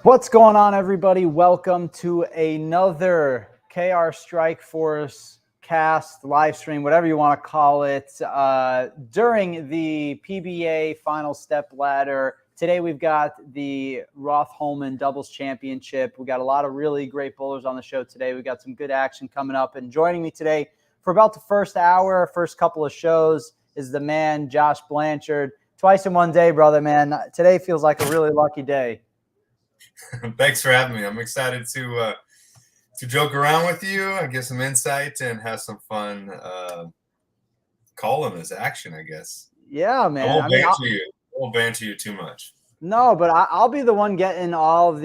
What's going on, everybody? Welcome to another KR Strikeforce cast, live stream, whatever you want to call it, during the PBA Final Step Ladder. Today we've got the Roth Holman Doubles Championship. We got a lot of really great bowlers on the show today. We got some good action coming up. And joining me today for about the first hour, first couple of shows, is the man, Josh Blanchard. Twice in one day, brother, man. Today feels like a really lucky day. Thanks for having me. I'm excited to joke around with you and get some insight and have some fun calling this action, I guess. Yeah, man. I won't banter you too much. No, but I'll be the one getting all of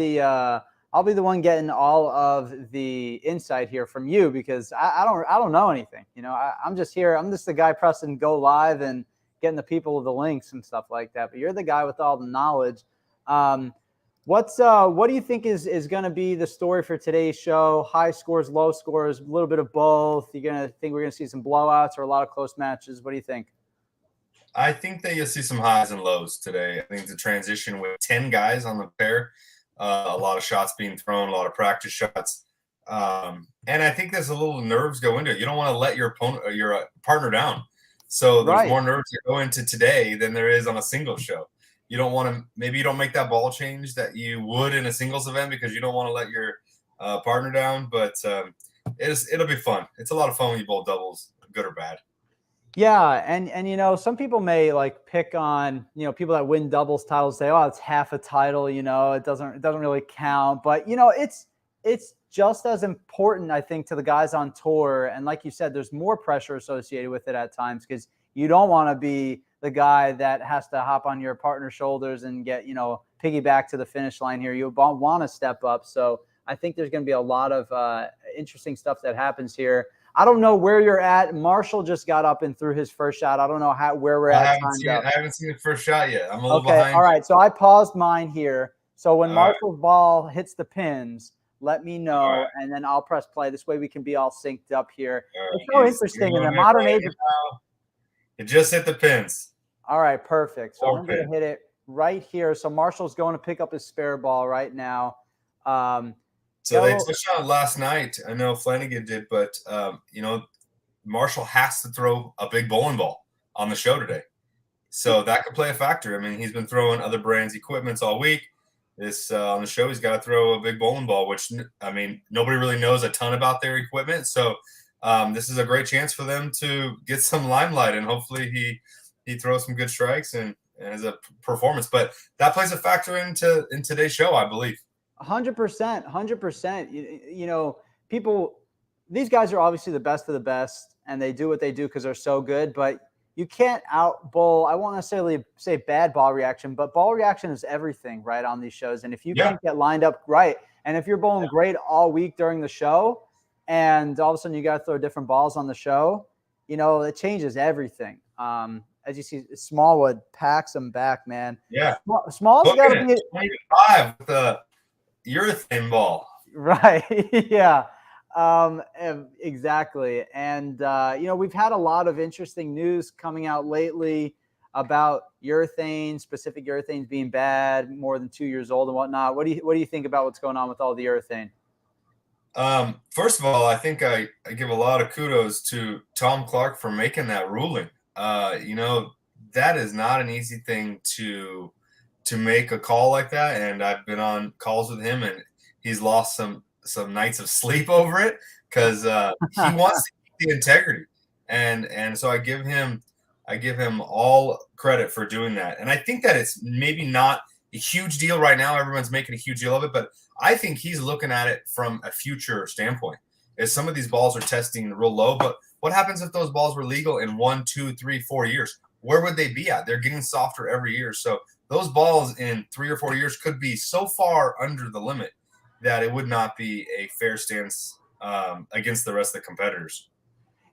the insight here from you, because I don't know anything. You know, I'm just here. I'm just the guy pressing go live and getting the people the links and stuff like that. But you're the guy with all the knowledge. What do you think is going to be the story for today's show? High scores, low scores, a little bit of both. You're going to think we're going to see some blowouts or a lot of close matches? What do you think? I think that you'll see some highs and lows today. I think the transition with 10 guys on the pair, a lot of shots being thrown, a lot of practice shots. And I think there's a little nerves go into it. You don't want to let your opponent or your partner down. So there's more nerves that go into today than there is on a single show. You don't want to, maybe you don't make that ball change that you would in a singles event because you don't want to let your partner down, but it'll be fun. It's a lot of fun when you bowl doubles, good or bad. Yeah, and you know, some people may like pick on, you know, people that win doubles titles, say, oh, it's half a title, you know, it doesn't really count. But you know, it's just as important, I think, to the guys on tour. And like you said, there's more pressure associated with it at times, because you don't want to be the guy that has to hop on your partner's shoulders and get, you know, piggyback to the finish line here. You want to step up. So I think there's going to be a lot of interesting stuff that happens here. I don't know where you're at. Marshall just got up and threw his first shot. I don't know where we're at. I haven't seen the first shot yet. I'm a little behind. All right. So I paused mine here. So when Marshall's ball hits the pins, let me know, and then I'll press play. This way we can be all synced up here. It's so interesting in the modern age. It just hit the pins. All right, perfect. So I'm going to hit it right here. So Marshall's going to pick up his spare ball right now. So they touched on it last night. I know Flanagan did, but you know, Marshall has to throw a big bowling ball on the show today. So that could play a factor. I mean, he's been throwing other brands' equipments all week. This on the show, he's got to throw a big bowling ball, which, I mean, nobody really knows a ton about their equipment. So this is a great chance for them to get some limelight, and hopefully he throws some good strikes and has a performance. But that plays a factor in today's show, I believe. 100%. You know, these guys are obviously the best of the best, and they do what they do because they're so good. But you can't out bowl. I won't necessarily say bad ball reaction, but ball reaction is everything, right, on these shows. And if you can't get lined up right, and if you're bowling great all week during the show, and all of a sudden you got to throw different balls on the show, you know, it changes everything. As you see, Smallwood packs them back, man. Yeah. Small's got to be 25 with the urethane ball. Right. Yeah. Exactly. And, you know, we've had a lot of interesting news coming out lately about urethane, specific urethanes being bad, more than 2 years old and whatnot. What do you think about what's going on with all the urethane? First of all, I think I give a lot of kudos to Tom Clark for making that ruling. You know, that is not an easy thing to make a call like that. And I've been on calls with him, and he's lost some nights of sleep over it because he wants to keep the integrity. And so I give him all credit for doing that. And I think that it's maybe not a huge deal right now. Everyone's making a huge deal of it, but I think he's looking at it from a future standpoint. As some of these balls are testing real low, but what happens if those balls were legal in 1, 2, 3, 4 years? Where would they be at? They're getting softer every year. So those balls in 3 or 4 years could be so far under the limit that it would not be a fair stance against the rest of the competitors.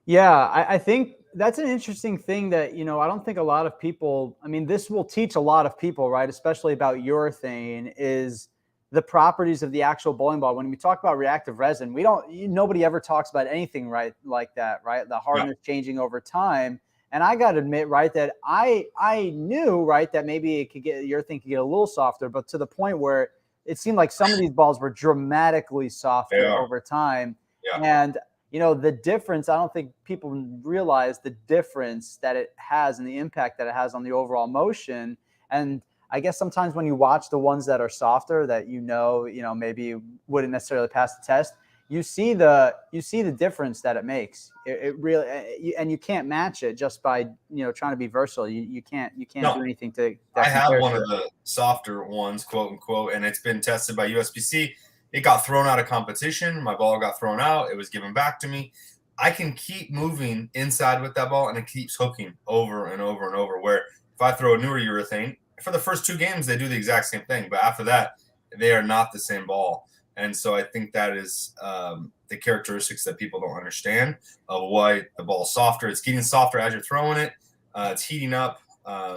Yeah, I think that's an interesting thing that, you know, I don't think a lot of people, I mean, this will teach a lot of people, right, especially about urethane, is the properties of the actual bowling ball. When we talk about reactive resin, nobody ever talks about anything like that, right? The hardness changing over time. And I got to admit, right, that I knew, right, that maybe urethane could get a little softer, but to the point where it seemed like some of these balls were dramatically softer over time. Yeah. And, the difference, I don't think people realize the difference that it has and the impact that it has on the overall motion. And I guess sometimes when you watch the ones that are softer that, maybe wouldn't necessarily pass the test, you see the difference that it makes. It really, and you can't match it just by trying to be versatile. You can't do anything to. I have one of the softer ones, quote unquote, and it's been tested by USBC. It got thrown out of competition. My ball got thrown out. It was given back to me. I can keep moving inside with that ball, and it keeps hooking over and over and over. Where if I throw a newer urethane, for the first 2 games, they do the exact same thing. But after that, they are not the same ball. And so I think that is the characteristics that people don't understand of why the ball's softer. It's getting softer as you're throwing it. It's heating up.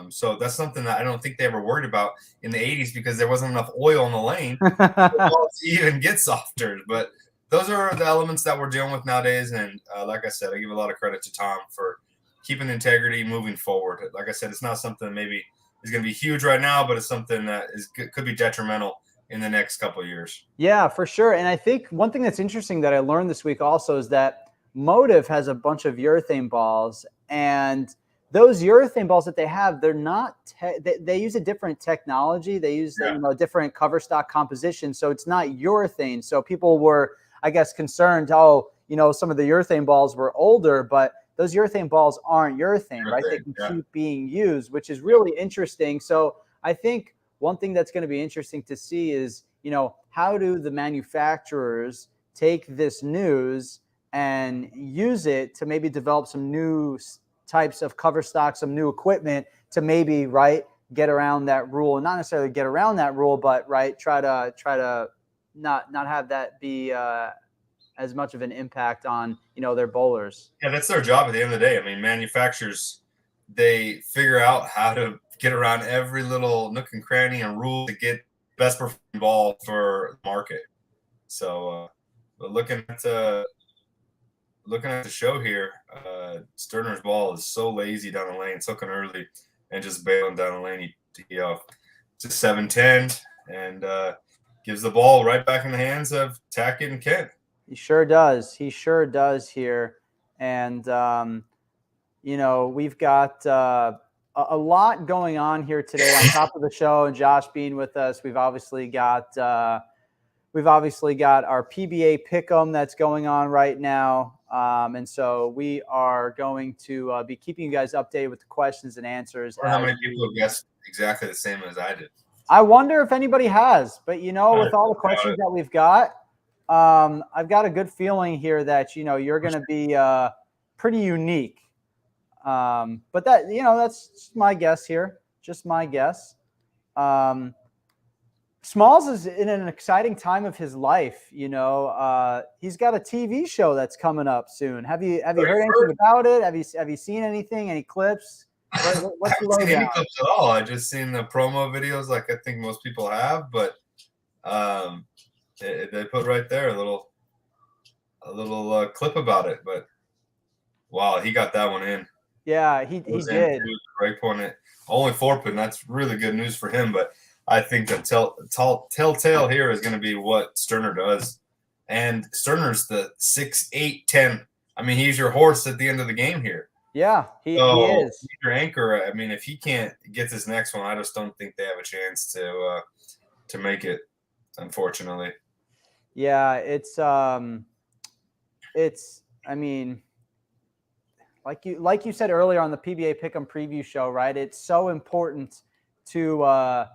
So that's something that I don't think they ever worried about in the 80s because there wasn't enough oil in the lane for the ball to even get softer. But those are the elements that we're dealing with nowadays. And like I said, I give a lot of credit to Tom for keeping integrity moving forward. Like I said, it's not something that maybe is going to be huge right now, but it's something that could be detrimental in the next couple of years. Yeah, for sure. And I think one thing that's interesting that I learned this week also is that Motive has a bunch of urethane balls, and those urethane balls that they have, they're not, they use a different technology. They use a different cover stock composition. So it's not urethane. So people were, I guess, concerned, some of the urethane balls were older, but those urethane balls aren't urethane, right? They can keep being used, which is really interesting. So I think one thing that's going to be interesting to see is, how do the manufacturers take this news and use it to maybe develop some new types of cover stock, some new equipment to maybe, get around that rule, and not necessarily get around that rule, but try to not have that be as much of an impact on, their bowlers. Yeah, that's their job at the end of the day. I mean, manufacturers, they figure out how to get around every little nook and cranny and rule to get best performing ball for the market. So, but looking at the show here, Sterner's ball is so lazy down the lane. It's hooking early and just bailing down the lane. He just 7-10 and gives the ball right back in the hands of Tackett and Kent. He sure does. He sure does here. And, we've got a lot going on here today on top of the show, and Josh being with us. We've obviously got our PBA Pick'em that's going on right now. And so we are going to be keeping you guys updated with the questions and answers. How many people have guessed exactly the same as I did? I wonder if anybody has, but with all the questions that we've got, I've got a good feeling here that, you're going to be pretty unique. But that, that's just my guess here. Just my guess. Smalls is in an exciting time of his life. He's got a TV show that's coming up soon. Have you heard anything about it? Have you seen anything? Any clips? What's the lowdown? I haven't seen any clips at all. I just seen the promo videos, like I think most people have. But they put right there a little clip about it. But wow, he got that one in. Yeah, he did. Break point. Only 4-pin. That's really good news for him. But I think the telltale here is going to be what Sterner does. And Sterner's the 6-8-10. I mean, he's your horse at the end of the game here. Yeah, he is. He's your anchor. I mean, if he can't get this next one, I just don't think they have a chance to make it, unfortunately. Yeah, it's I mean, like you said earlier on the PBA Pick'em preview show, right? It's so important to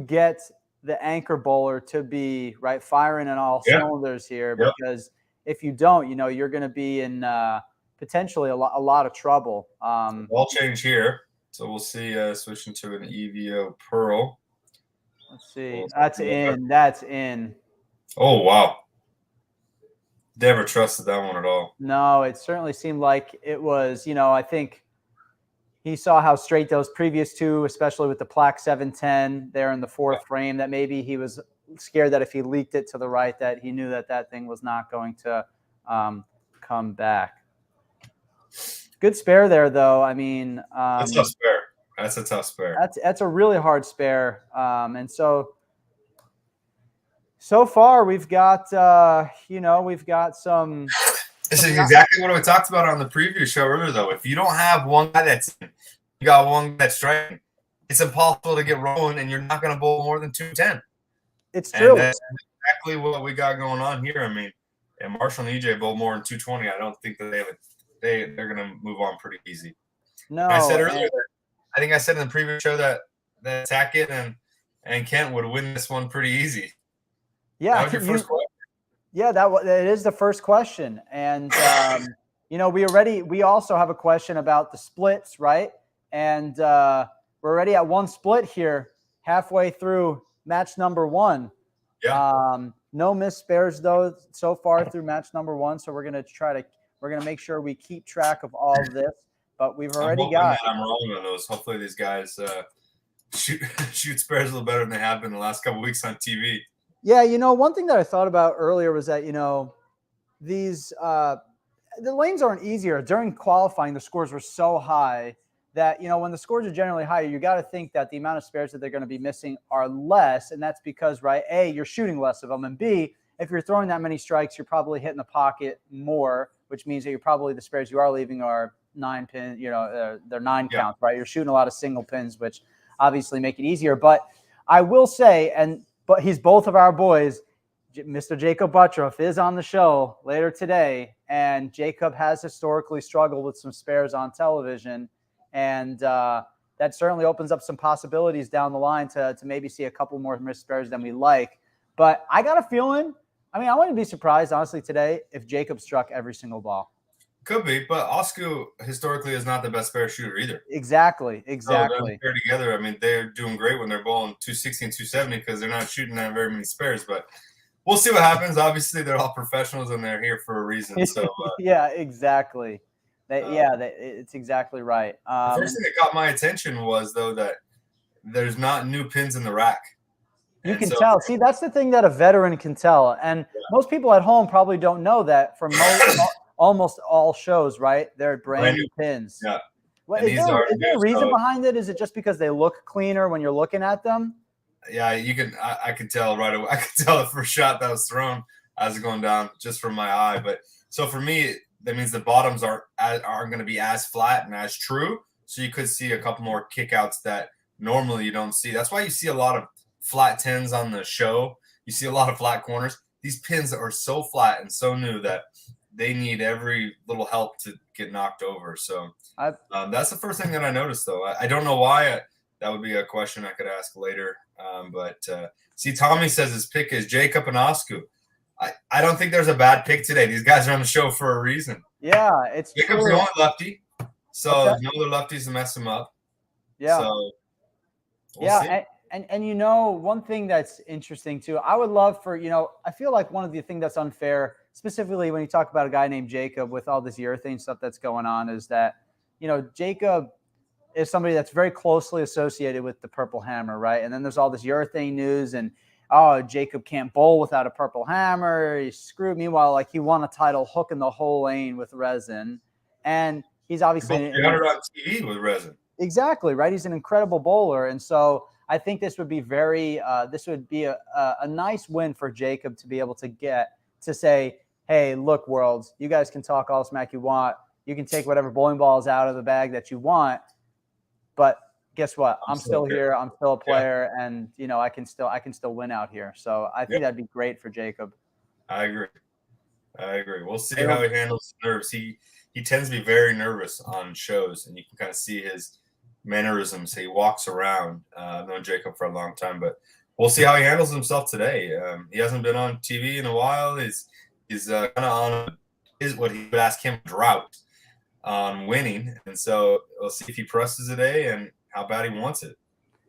get the anchor bowler to be firing on all cylinders here, because if you don't, you're going to be in potentially a lot of trouble. Ball change here, so we'll see. Switching to an EVO Pearl. Let's see. That's in. That's in. Oh wow! Never trusted that one at all. No, it certainly seemed like it was. I think he saw how straight those previous two, especially with the Plaque 710 there in the fourth frame, that maybe he was scared that if he leaked it to the right, that he knew that thing was not going to come back. Good spare there, though. I mean, That's a tough spare. That's a tough spare. That's a really hard spare. And so far we've got, we've got some. This is exactly what we talked about on the preview show earlier, though. If you don't have one guy that's in, you got one guy that's striking, it's impossible to get rolling, and you're not going to bowl more than 210. It's true. And that's exactly what we got going on here. I mean, and Marshall and EJ bowl more than 220. I don't think that they're going to move on pretty easy. No, and I said earlier that I think I said in the previous show that Tackett and Kent would win this one pretty easy. Yeah, that was your first question. Yeah, that is the first question, and we also have a question about the splits, right? And we're already at one split here, halfway through match number 1. Yeah. No missed spares though so far through match number 1, so we're gonna make sure we keep track of all of this. But we've already got. I'm wrong on those. Hopefully, these guys shoot spares a little better than they have been the last couple of weeks on TV. Yeah, one thing that I thought about earlier was that these the lanes aren't easier. During qualifying, the scores were so high that when the scores are generally higher, you got to think that the amount of spares that they're going to be missing are less, and that's because, right, A, you're shooting less of them, and B, if you're throwing that many strikes, you're probably hitting the pocket more, which means that you're probably the spares you are leaving are 9 pin, they're 9 counts, right? You're shooting a lot of single pins, which obviously make it easier. But I will say, but he's both of our boys. Mr. Jacob Buttroff is on the show later today, and Jacob has historically struggled with some spares on television, and that certainly opens up some possibilities down the line to maybe see a couple more missed spares than we like. But I got a feeling, I wouldn't be surprised, honestly, today if Jacob struck every single ball. Could be, but Osku historically is not the best spare shooter either. Exactly. So they're together. They're doing great when they're bowling 260 and 270 because they're not shooting that very many spares. But we'll see what happens. Obviously, they're all professionals and they're here for a reason. So yeah, exactly. It's exactly right. The first thing that caught my attention was, though, that there's not new pins in the rack. You can tell. See, that's the thing that a veteran can tell. And most people at home probably don't know that from almost all shows, right? They're brand new pins. Yeah. Well, is there a reason behind it? Is it just because they look cleaner when you're looking at them? Yeah, you can. I can tell right away. I can tell the first shot that was thrown as it's going down just from my eye. But so for me, that means the bottoms aren't going to be as flat and as true. So you could see a couple more kickouts that normally you don't see. That's why you see a lot of flat 10s on the show. You see a lot of flat corners. These pins are so flat and so new that they need every little help to get knocked over. So that's the first thing that I noticed, though. I don't know why. That would be a question I could ask later. See, Tommy says his pick is Jacob and Osku. I don't think there's a bad pick today. These guys are on the show for a reason. Yeah, it's Jacob's true. the only lefty, so there's no other lefties to mess him up. Yeah. So we'll see. And one thing that's interesting too, I would love for, I feel like one of the things that's unfair, specifically when you talk about a guy named Jacob with all this urethane stuff that's going on, is that, Jacob is somebody that's very closely associated with the Purple Hammer, right? And then there's all this urethane news and, Jacob can't bowl without a Purple Hammer. He's screwed. Meanwhile, he won a title hooking the whole lane with resin. And he's obviously 300 on TV with resin. Exactly, right? He's an incredible bowler. And so I think this would be a nice win for Jacob to be able to get to say, hey, look, worlds, you guys can talk all smack you want. You can take whatever bowling balls out of the bag that you want. But guess what? I'm still here. I'm still a player, and I can still win out here. So I think that'd be great for Jacob. I agree. We'll see how he handles nerves. He tends to be very nervous on shows, and you can kind of see his mannerisms. He walks around. I've known Jacob for a long time, but we'll see how he handles himself today. He hasn't been on TV in a while. He's kind of on what he would ask him drought on winning, and so we'll see if he presses today and how bad he wants it.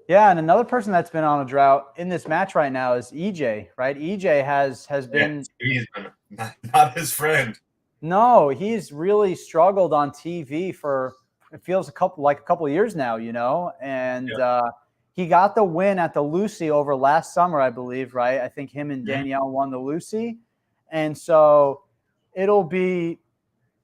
Yeah, and another person that's been on a drought in this match right now is EJ, right? EJ has been – he's been not his friend. No, he's really struggled on TV for it feels a couple of years now, and he got the win at the Lucy over last summer, I believe, right? I think him and Danielle won the Lucy, and so it'll be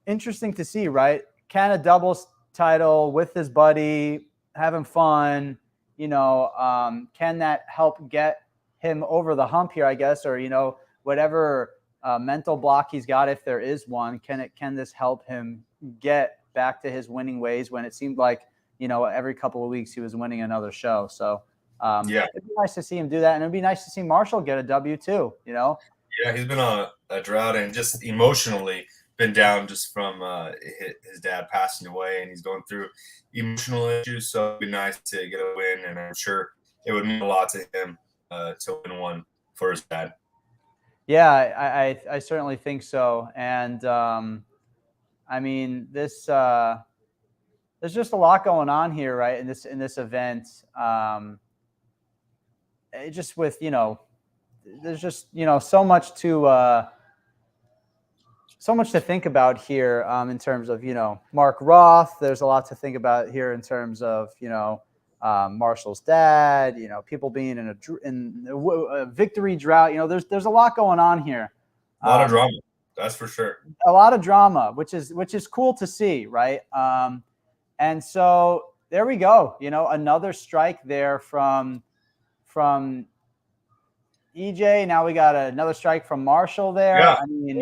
interesting to see, right? can a doubles title with his buddy, having fun, can that help get him over the hump here, I guess, or, whatever mental block he's got, if there is one, can this help him get back to his winning ways when it seemed like, every couple of weeks he was winning another show. So it'd be nice to see him do that. And it'd be nice to see Marshall get a W too, Yeah, he's been on a drought and just emotionally been down just from his dad passing away, and he's going through emotional issues. So it'd be nice to get a win, and I'm sure it would mean a lot to him to win one for his dad. Yeah, I certainly think so. And I mean, this there's just a lot going on here, right? In this event, just with there's just so much to think about here in terms of Mark Roth. There's a lot to think about here in terms of Marshall's dad. People being in a victory drought. There's a lot going on here. A lot of drama, that's for sure. A lot of drama, which is cool to see, right? And so there we go. Another strike there from EJ. Now we got another strike from Marshall there. Yeah, I mean,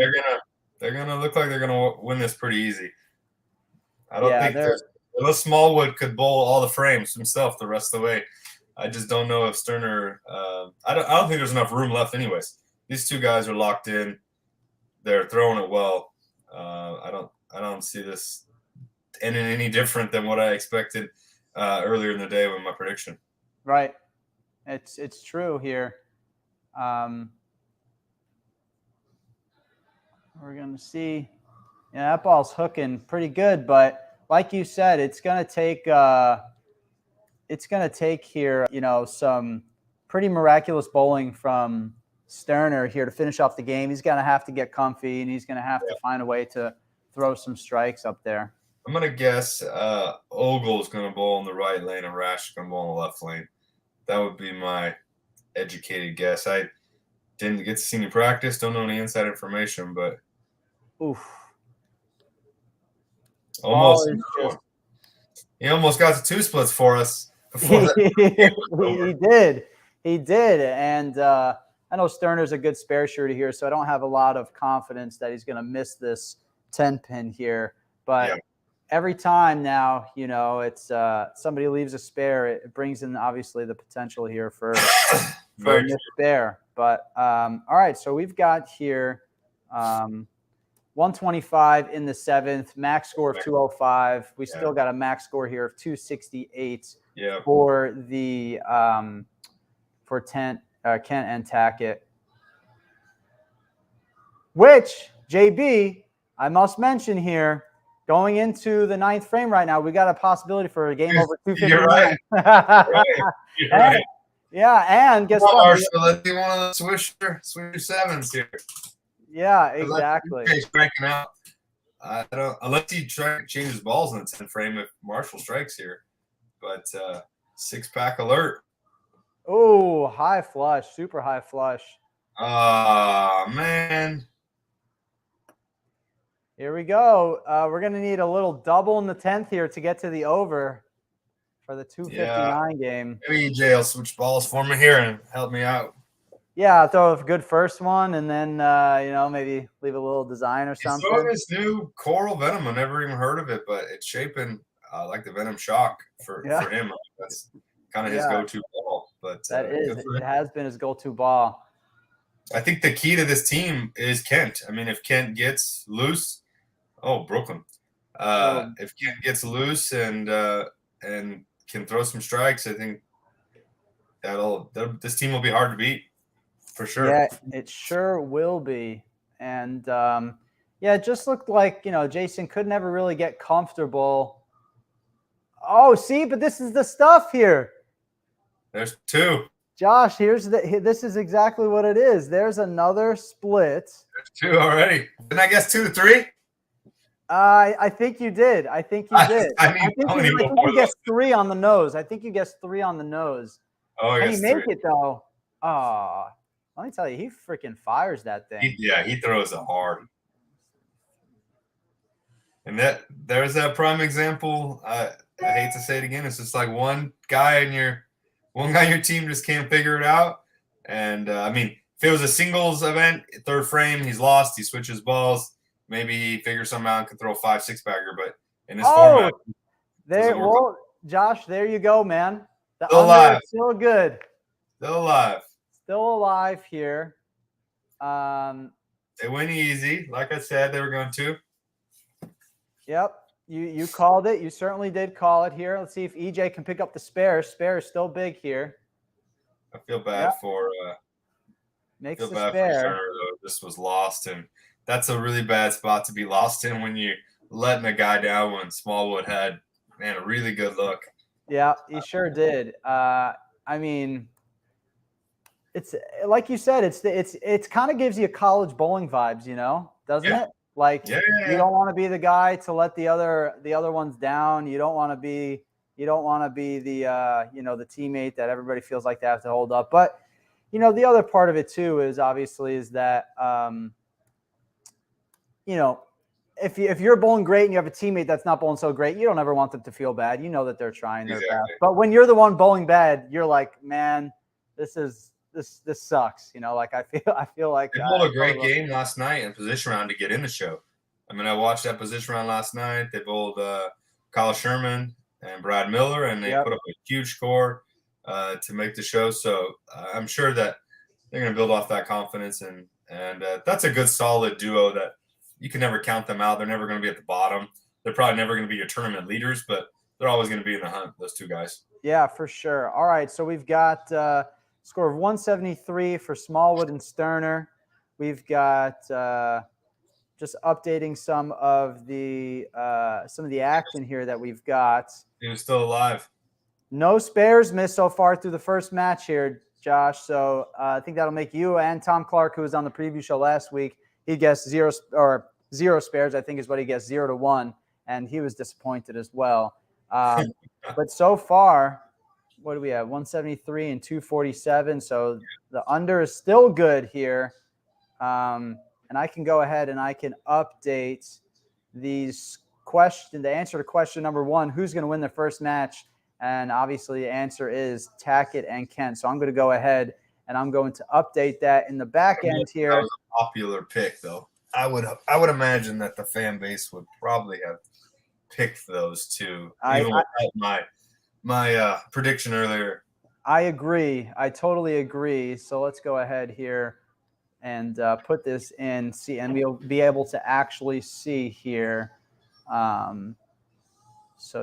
they're gonna look like they're gonna win this pretty easy. I don't think unless Smallwood could bowl all the frames himself the rest of the way. I just don't know if Sterner. I don't think there's enough room left. Anyways, these two guys are locked in. They're throwing it well. I don't see this ending any different than what I expected earlier in the day with my prediction. Right, it's true here. We're going to see. Yeah, that ball's hooking pretty good, but like you said, it's going to take here, some pretty miraculous bowling from Sterner here to finish off the game. He's going to have to get comfy, and he's going to have to find a way to throw some strikes up there. I'm going to guess Ogle's going to bowl in the right lane and Rash is going to bowl in the left lane. That would be my educated guess. I didn't get to see any practice, don't know any inside information, but almost. He almost got to two splits for us before that. He did. And I know Sterner's a good spare shooter here, so I don't have a lot of confidence that he's going to miss this 10-pin here. But every time now, it's somebody leaves a spare, it brings in obviously the potential here for a missed spare. But all right, so we've got here 125 in the seventh, max score of 205. We still got a max score here of 268 for the for Kent and Tackett. Which, JB, I must mention here, going into the ninth frame right now, we got a possibility for a game over 250. You're right. You're right. Yeah, and guess what? Marshall, let's see one of the Swisher sevens here. Yeah, exactly. He's striking out. I don't, unless he changes balls in the 10th frame if Marshall strikes here. But six-pack alert. Oh, high flush, super high flush. Man. Here we go. We're going to need a little double in the 10th here to get to the over for the 259 game. Maybe EJ will switch balls for me here and help me out. Yeah, I'll throw a good first one and then, maybe leave a little design or something. He's throwing this new Coral Venom. I never even heard of it, but it's shaping like the Venom Shock for him. That's kind of his go-to ball. But it has been his go-to ball. I think the key to this team is Kent. I mean, if Kent gets loose, Brooklyn. If Kent gets loose and can throw some strikes, I think this team will be hard to beat for sure. Yeah, it sure will be. And it just looked like Jason could never really get comfortable. Oh, see, but this is the stuff here. There's two. Josh, this is exactly what it is. There's another split. There's two already. Didn't I guess 2 to 3? I think you did. I think you did. I think you guessed 3 on the nose. I think you guessed 3 on the nose. Oh, Can you make it though? Oh, let me tell you, he freaking fires that thing. He throws it hard. And there's that prime example. I hate to say it again. It's just like one guy in your team just can't figure it out. And I mean, if it was a singles event, third frame, he's lost. He switches balls. Maybe he figures something out and can throw a 5-6 bagger. But in this format, Josh, there you go, man. The still alive. Still good. Still alive. Still alive here. They went easy. Like I said, they were going to. Yep. You called it. You certainly did call it here. Let's see if EJ can pick up the spare. Spare is still big here. I feel bad for makes the spare. spare. This was lost, and that's a really bad spot to be lost in when you're letting a guy down when Smallwood had, man, a really good look. Yeah, he sure did. I mean, it's like you said, it's kind of gives you college bowling vibes, doesn't it? Like you don't want to be the guy to let the other ones down. You don't want to be the the teammate that everybody feels like they have to hold up. But the other part of it too is obviously is that if you're bowling great and you have a teammate that's not bowling so great, you don't ever want them to feel bad. You know that they're trying their best. But when you're the one bowling bad, you're like, man, this sucks. Like I feel like they bowled a great game last night in position round to get in the show. I mean, I watched that position round last night. They bowled Kyle Sherman and Brad Miller, and they put up a huge score to make the show. So I'm sure that they're going to build off that confidence, and that's a good solid duo that you can never count them out. They're never going to be at the bottom. They're probably never going to be your tournament leaders, but they're always going to be in the hunt, those two guys. Yeah, for sure. All right, so we've got score of 173 for Smallwood and Sterner. We've got just updating some of the action here that we've got. He was still alive. No spares missed so far through the first match here, Josh. So I think that'll make you and Tom Clark, who was on the preview show last week, he guessed zero spares, I think is what he guessed, 0-1, and he was disappointed as well. But so far, what do we have? 173 and 247. So the under is still good here. And I can go ahead and I can update the answer to question number 1, who's going to win the first match? And obviously the answer is Tackett and Kent. So I'm going to go ahead and I'm going to update that in the back end here. That was a popular pick, though. I would imagine that the fan base would probably have picked those two, even without my prediction earlier. I agree. I totally agree. So let's go ahead here and put this in. See, and we'll be able to actually see here. So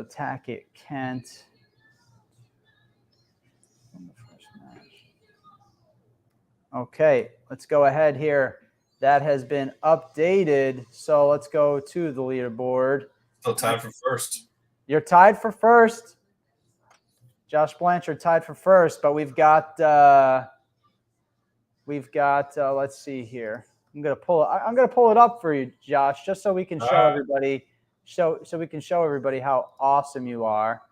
Tackett, Kent. Okay, let's go ahead here. That has been updated. So let's go to the leaderboard. Still tied for first. You're tied for first. Josh Blanchard tied for first, but we've got let's see here. I'm gonna pull it up for you, Josh, just so we can show everybody how awesome you are.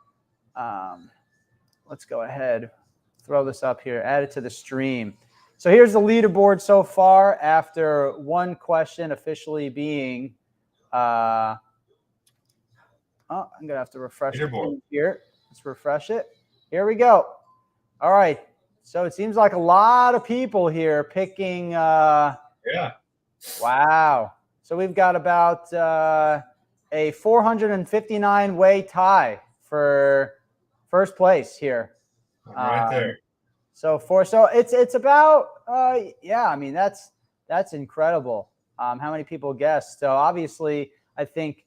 Let's go ahead, throw this up here, add it to the stream. So here's the leaderboard so far after one question officially being I'm gonna have to refresh it here. Let's refresh it. Here we go. All right. So it seems like a lot of people here picking. Wow. So we've got about a 459-way tie for first place here. Right there. So it's about I mean that's incredible. How many people guessed? So obviously I think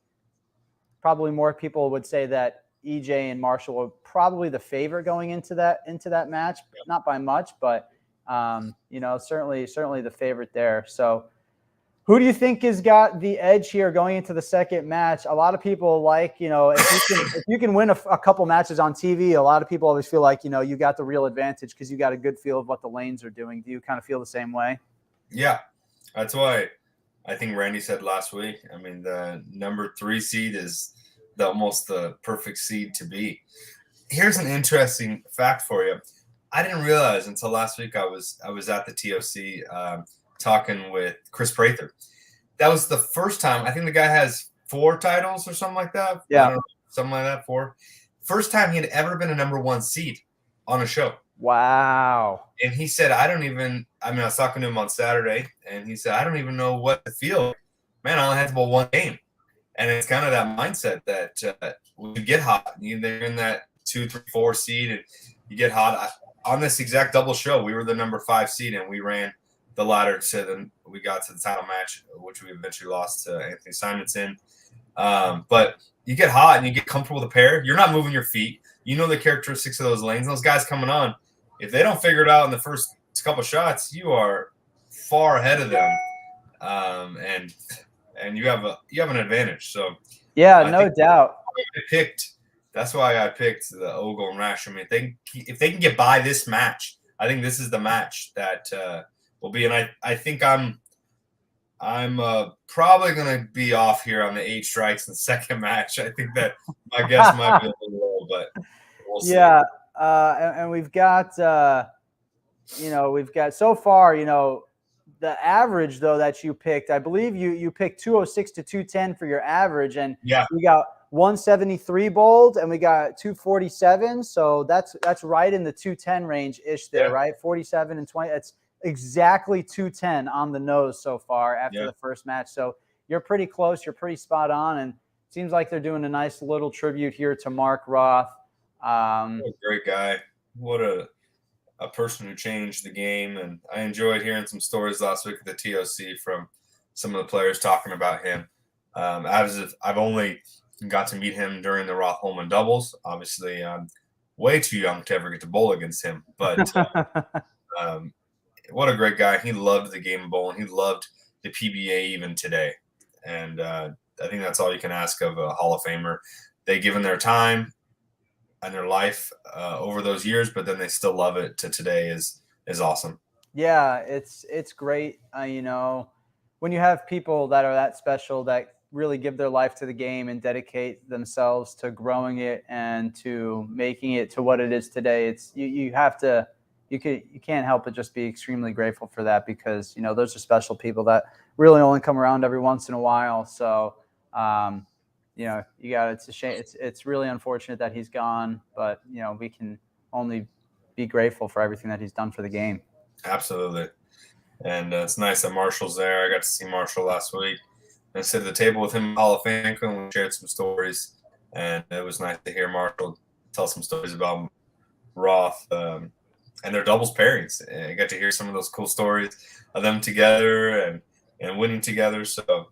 probably more people would say that EJ and Marshall were probably the favorite going into that match, not by much, but certainly the favorite there. So who do you think has got the edge here going into the second match? A lot of people like, if you can win a couple matches on TV, a lot of people always feel like, you got the real advantage because you got a good feel of what the lanes are doing. Do you kind of feel the same way? Yeah, that's why I think Randy said last week. I mean, the number 3 seed is almost the perfect seed to be. Here's an interesting fact for you. I didn't realize until last week I was at the TOC talking with Chris Prather. That was the first time. I think the guy has 4 titles or something like that. Yeah. I don't know, something like that. 4. First time he had ever been a number 1 seed on a show. Wow. And he said, I was talking to him on Saturday, and he said, I don't even know what to feel. Man, I only had to bowl 1 game. And it's kind of that mindset that when you get hot, they're in that 2, 3, 4 seed, and you get hot. On this exact double show, we were the number 5 seed, and we ran the ladder we got to the title match, which we eventually lost to Anthony Simonson. But you get hot and you get comfortable with the pair. You're not moving your feet. You know the characteristics of those lanes. Those guys coming on, if they don't figure it out in the first couple shots, you are far ahead of them, and you have an advantage. So yeah, no doubt. That's why I picked the Ogle and Rash. I mean, if they can get by this match, I think this is the match that will be. And I think I'm probably going to be off here on the 8 strikes in the second match. I think that my guess might be a little low, but we'll see. Yeah, and we've got so far, the average though that you picked. I believe you picked 206 to 210 for your average, and yeah, we got 173 bowled, and we got 247. So that's right in the 210 range ish there, yeah. right? 47 and 20. That's exactly 210 on the nose so far after the first match. So you're pretty close. You're pretty spot on, and it seems like they're doing a nice little tribute here to Mark Roth. What a great guy. What a person who changed the game. And I enjoyed hearing some stories last week at the TOC from some of the players talking about him. I've only got to meet him during the Roth Holman doubles. Obviously, I'm way too young to ever get to bowl against him. But what a great guy. He loved the game of bowling. He loved the PBA even today. And I think that's all you can ask of a Hall of Famer. They've given their time and their life over those years, but then they still love it to today is awesome. Yeah, it's great. When you have people that are that special, that really give their life to the game and dedicate themselves to growing it and to making it to what it is today, you can't help but just be extremely grateful for that, because those are special people that really only come around every once in a while. So it's a shame. It's really unfortunate that he's gone, but we can only be grateful for everything that he's done for the game. Absolutely. And it's nice that Marshall's there. I got to see Marshall last week and sit at the table with him in Hall of Fame, and we shared some stories. And it was nice to hear Marshall tell some stories about Roth and their doubles pairings. And I got to hear some of those cool stories of them together and winning together. So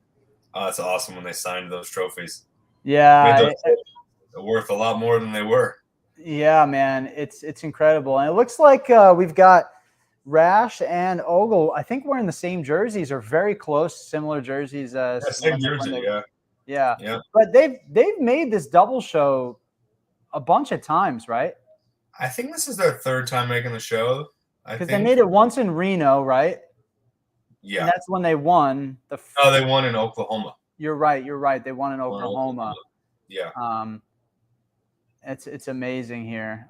it's awesome when they signed those trophies. Yeah, they're worth a lot more than they were. Yeah, man, it's incredible, and it looks like we've got Rash and Ogle. I think wearing the same jerseys, or very close, similar jerseys. Same jersey, yeah. But they've made this double show a bunch of times, right? I think this is their 3rd time making the show. Because they made it once in Reno, right? Yeah, and that's when they won. They won in Oklahoma. You're right. They won in Oklahoma. Yeah. It's amazing here.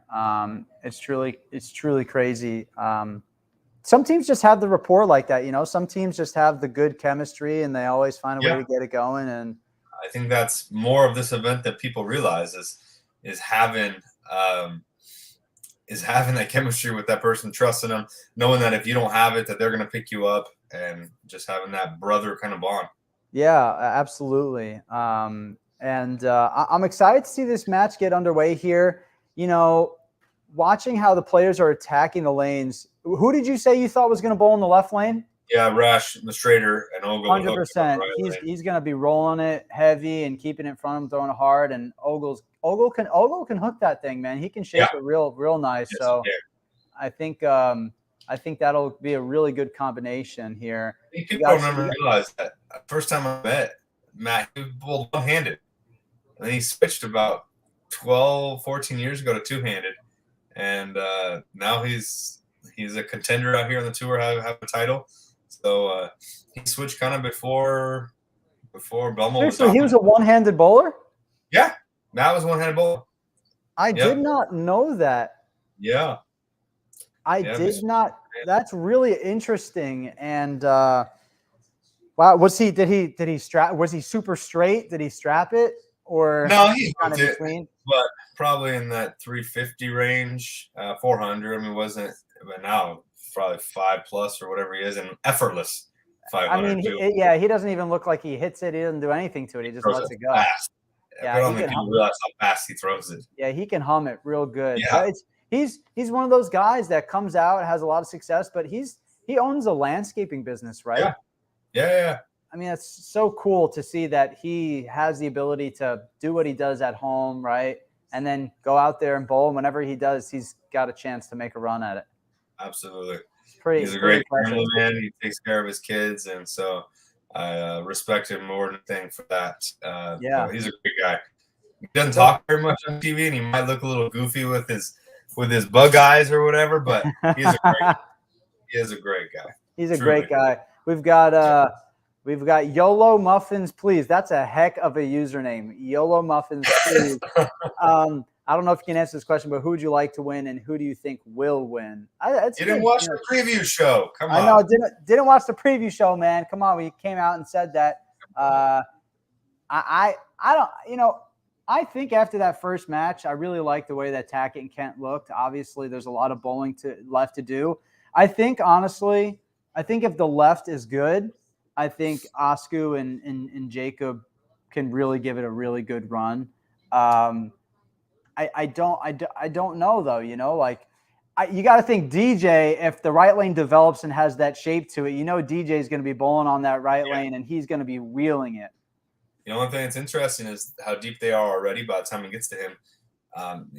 It's truly crazy. Some teams just have the rapport like that, Some teams just have the good chemistry, and they always find a way to get it going. And I think that's more of this event that people realize is having that chemistry with that person, trusting them, knowing that if you don't have it, that they're going to pick you up, and just having that brother kind of bond. Yeah, absolutely. And I'm excited to see this match get underway here. Watching how the players are attacking the lanes. Who did you say you thought was going to bowl in the left lane? Yeah, Rash, the straighter, and Ogle. 100%. He's going to be rolling it heavy and keeping it in front of him, throwing it hard. And Ogle can hook that thing, man. He can shape it real nice. Yes, so I think that'll be a really good combination here. I think people don't realize that first time I met Matt, he bowled one-handed, and then he switched about 12, 14 years ago to two-handed, and now he's a contender out here on the tour, have a title. So he switched kind of before Belmo was he was a one-handed bowler? Yeah, Matt was a one-handed bowler. I did not know that. Yeah. I did not. That's really interesting. And Wow. Was he super straight? Did he strap it or No, he kind moved of it, between? but probably in that 350 range, 400. I mean, wasn't, but now probably 5+ or whatever he is, and effortless I 500 mean, too. yeah, he doesn't even look like he hits it. He doesn't do anything to it. He just Throws lets it it go. fast. I Yeah, don't he think can people realize how fast he throws it. Yeah, he can hum it real good. Yeah. But he's one of those guys that comes out, has a lot of success, but he owns a landscaping business, right? Yeah. I mean, it's so cool to see that he has the ability to do what he does at home, right? And then go out there and bowl. And whenever he does, he's got a chance to make a run at it. Absolutely. It's He's a pretty great impressive. family man. He takes care of his kids, and so I respect him more than anything for that. Yeah. He's a great guy. He doesn't talk very much on TV, and he might look a little goofy with his bug eyes or whatever, but he is a great guy. He's a great guy. We've got YOLO Muffins, please. That's a heck of a username. YOLO Muffins, please. I don't know if you can answer this question, but who would you like to win, and who do you think will win? You didn't watch the preview show. Come on. I know. Didn't watch the preview show, man. Come on. We came out and said that. I don't. I think after that first match, I really liked the way that Tackett and Kent looked. Obviously, there's a lot of bowling left to do. I think, honestly, if the left is good, I think Osku and Jacob can really give it a really good run. I don't know though. You got to think DJ. If the right lane develops and has that shape to it, DJ is going to be bowling on that right lane, and he's going to be wheeling it. The only thing that's interesting is how deep they are already by the time it gets to him.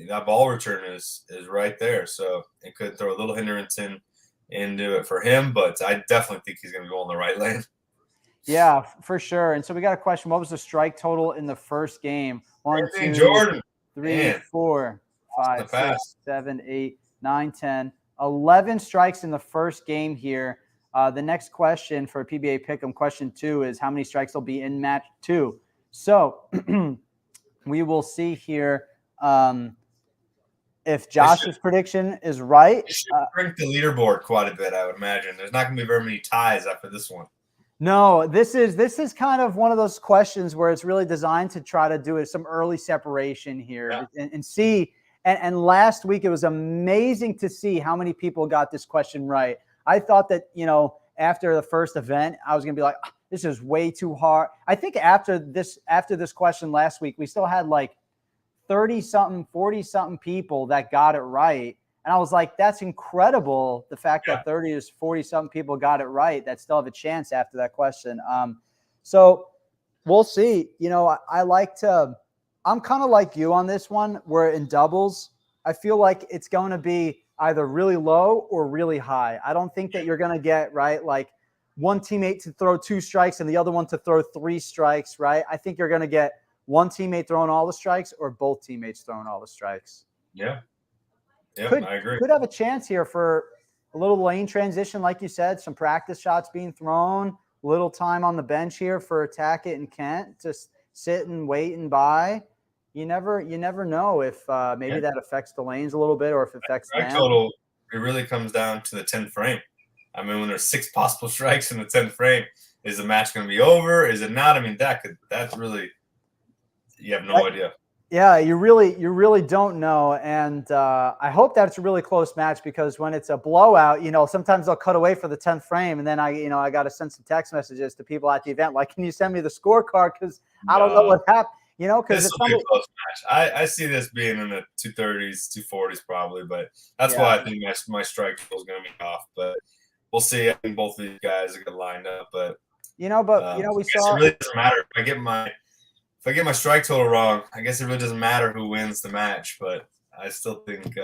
That ball return is right there, so it could throw a little hindrance into it for him, but I definitely think he's going to go on the right lane. Yeah, for sure. And so we got a question. What was the strike total in the first game? 1, 2, Jordan. 3, Man. 4, 5, 6, 7, 8, 9, 10, 11 strikes in the first game here. The next question for PBA Pick'em, question 2, is how many strikes will be in match 2? So we will see here if Josh's prediction is right. It should shrink the leaderboard quite a bit, I would imagine. There's not going to be very many ties after this one. No, this is kind of one of those questions where it's really designed to try to do some early separation here and see. And last week it was amazing to see how many people got this question right. I thought that, after the first event, I was going to be like, this is way too hard. I think after this question last week, we still had like 30-something, 40-something people that got it right. And I was like, that's incredible. The fact that 30 to 40-something people got it right, that still have a chance after that question. So we'll see. I'm kind of like you on this one, where in doubles, I feel like it's going to be either really low or really high. I don't think that you're going to get, right, like one teammate to throw 2 strikes and the other one to throw 3 strikes, right? I think you're going to get one teammate throwing all the strikes or both teammates throwing all the strikes. Yeah. Yeah, I agree. Could have a chance here for a little lane transition, like you said, some practice shots being thrown, little time on the bench here for Tackett and Kent, just sit and wait and buy. You never know if maybe that affects the lanes a little bit, or if it affects them. Total, it really comes down to the 10th frame. I mean, when there's 6 possible strikes in the 10th frame, is the match going to be over? Is it not? I mean, that's really, you have no idea. Yeah, you really don't know. And I hope that it's a really close match, because when it's a blowout, sometimes they'll cut away for the 10th frame. And then I got to send some text messages to people at the event. Like, can you send me the scorecard? Because I don't know what happened, because this will be a close match. I see this being in the 230s, 240s probably, but that's why I think my strike total is going to be off. But we'll see. I think both of these guys are going to line up. But, we saw. It really doesn't matter. If I get my strike total wrong, I guess it really doesn't matter who wins the match, but I still think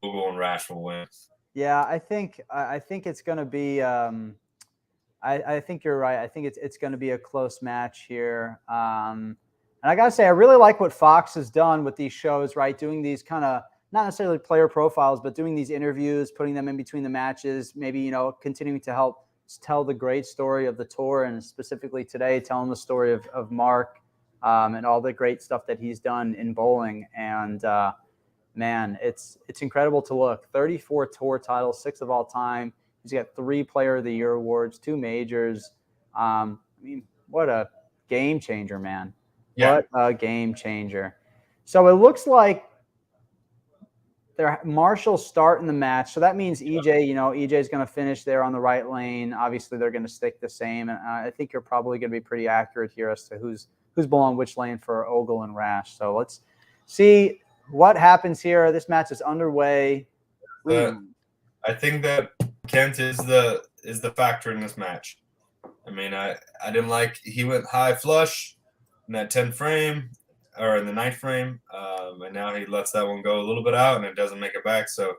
Ogo and Rash will win. Yeah, I think it's going to be. I think you're right. I think it's going to be a close match here. And I got to say, I really like what Fox has done with these shows, right? Doing these kind of not necessarily player profiles, but doing these interviews, putting them in between the matches, maybe, continuing to help tell the great story of the tour, and specifically today, telling the story of Mark. And all the great stuff that he's done in bowling. And, man, it's incredible to look. 34 tour titles, 6 of all time. He's got 3 Player of the Year awards, 2 majors. I mean, what a game changer, man. Yeah. What a game changer. So it looks like Marshall's starting the match. So that means EJ, EJ's going to finish there on the right lane. Obviously, they're going to stick the same. And I think you're probably going to be pretty accurate here as to who's belong which lane for Ogle and Rash. So let's see what happens here. This match is underway. I think that Kent is the factor in this match. I mean, I didn't like he went high flush in that 10th frame or in the 9th frame, and now he lets that one go a little bit out and it doesn't make it back. So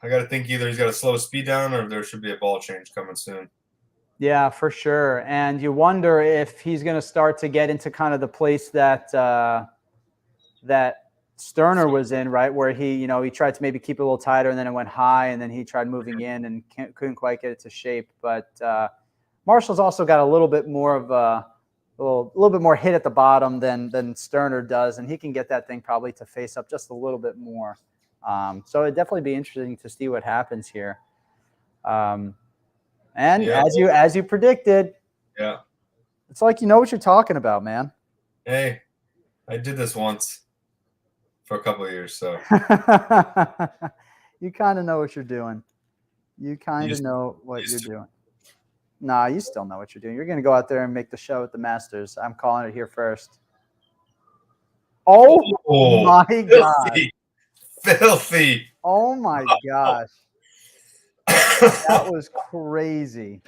I got to think either he's got to slow his speed down or there should be a ball change coming soon. Yeah, for sure. And you wonder if he's going to start to get into kind of the place that that Sterner was in, right, where he tried to maybe keep it a little tighter and then it went high and then he tried moving in and couldn't quite get it to shape. But Marshall's also got a little bit more of a little bit more hit at the bottom than Sterner does, and he can get that thing probably to face up just a little bit more. So it'd definitely be interesting to see what happens here. And as you predicted, it's like you know what you're talking about, man. Hey, I did this once for a couple of years, so you kind of know what you're doing. You kind of know what you're doing. Nah, you still know what you're doing. You're going to go out there and make the show at the Masters. I'm calling it here first. Oh my God. Filthy. Oh my gosh. That was crazy.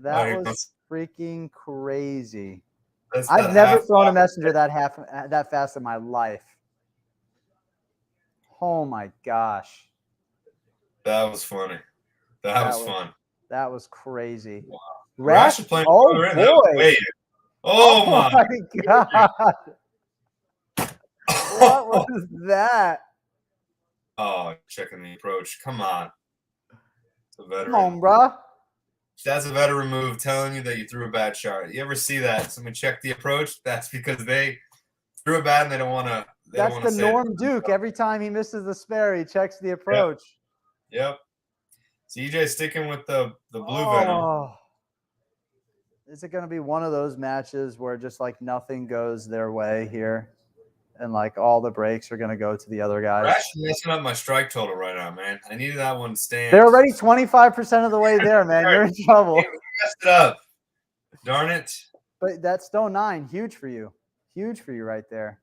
That was freaking crazy. I've never thrown a messenger that fast in my life. Oh my gosh. That was funny. That was fun. That was crazy. Wow. Rash is playing. Oh boy. Oh my God. What was that? Oh, checking the approach. Come on. It's a veteran. Come on, bro. That's a veteran move telling you that you threw a bad shot. You ever see that? Someone check the approach? That's because they threw a bad and they don't want to. That's the Norm Duke. Every time he misses the spare, he checks the approach. Yep. CJ sticking with the blue venom. Is it going to be one of those matches where just like nothing goes their way here? And like all the breaks are going to go to the other guys. We're actually messing up my strike total right now, man. I needed that one to stand. They're already 25% of the way there, man. You're in trouble. We messed it up. Darn it. But that stone 9, huge for you. Huge for you right there.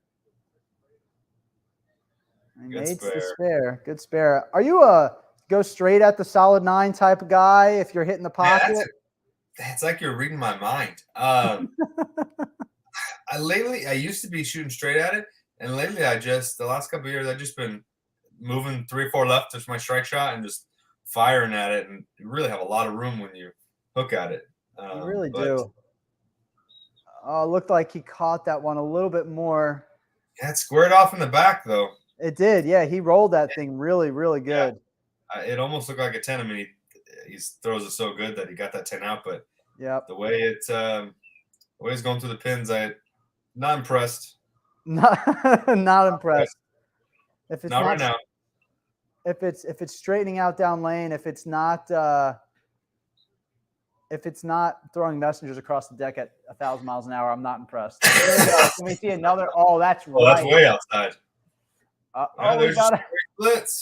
Good spare. The spare. Good spare. Are you a go straight at the solid 9 type of guy if you're hitting the pocket? It's like you're reading my mind. I used to be shooting straight at it. And lately, the last couple of years, I've just been moving 3 or 4 left to my strike shot and just firing at it. And you really have a lot of room when you hook at it. You really do. Oh, it looked like he caught that one a little bit more. Yeah, it squared off in the back, though. It did. Yeah, he rolled that thing really, really good. Yeah. It almost looked like a 10. I mean, he throws it so good that he got that 10 out. But the way it's going through the pins, I'm not impressed. Not impressed. If it's not right now. If it's straightening out down lane, if it's not throwing messengers across the deck at 1,000 miles an hour, I'm not impressed. There we go. Can we see another? Oh, that's right. Oh, that's way outside. We got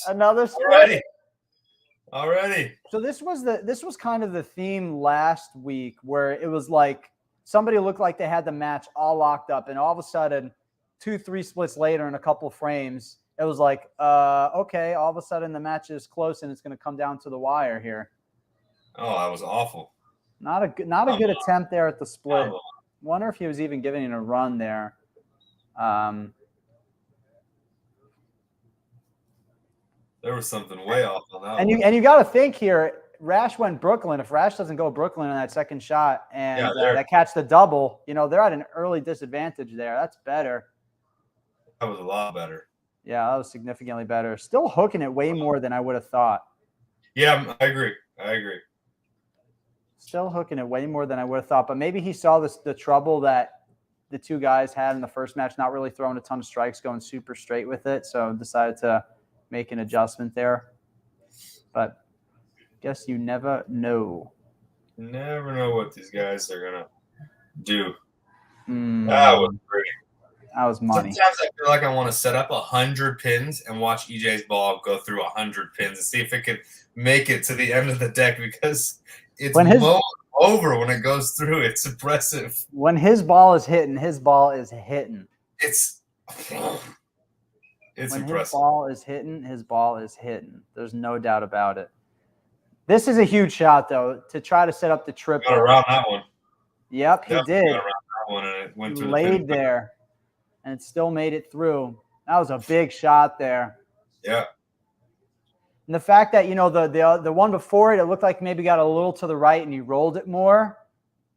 another split. Already. So this was kind of the theme last week where it was like somebody looked like they had the match all locked up, and all of a sudden 2-3 splits later in a couple frames, it was like, okay, all of a sudden the match is close and it's going to come down to the wire here. Oh, that was awful. Not a good attempt there at the split. Wonder if he was even giving it a run there. There was something way off on that. And you got to think here. Rash went Brooklyn. If Rash doesn't go Brooklyn on that second shot and that catch the double, they're at an early disadvantage there. That's better. That was a lot better. Yeah, that was significantly better. Still hooking it way more than I would have thought. Yeah, I agree. Still hooking it way more than I would have thought. But maybe he saw the trouble that the two guys had in the first match, not really throwing a ton of strikes, going super straight with it. So decided to make an adjustment there. But guess you never know. Never know what these guys are gonna do. That was pretty. That was money. Sometimes I feel like I want to set up 100 pins and watch EJ's ball go through 100 pins and see if it can make it to the end of the deck, because it's mowed over when it goes through. It's impressive. When his ball is hitting, his ball is hitting. It's when impressive. His ball is hitting, his ball is hitting. There's no doubt about it. This is a huge shot, though, to try to set up the triple. Got around that one. Yep, he did. Got around that one, and it went through laid there, and it still made it through. That was a big shot there. Yeah. And the fact that, the one before it looked like maybe got a little to the right and he rolled it more.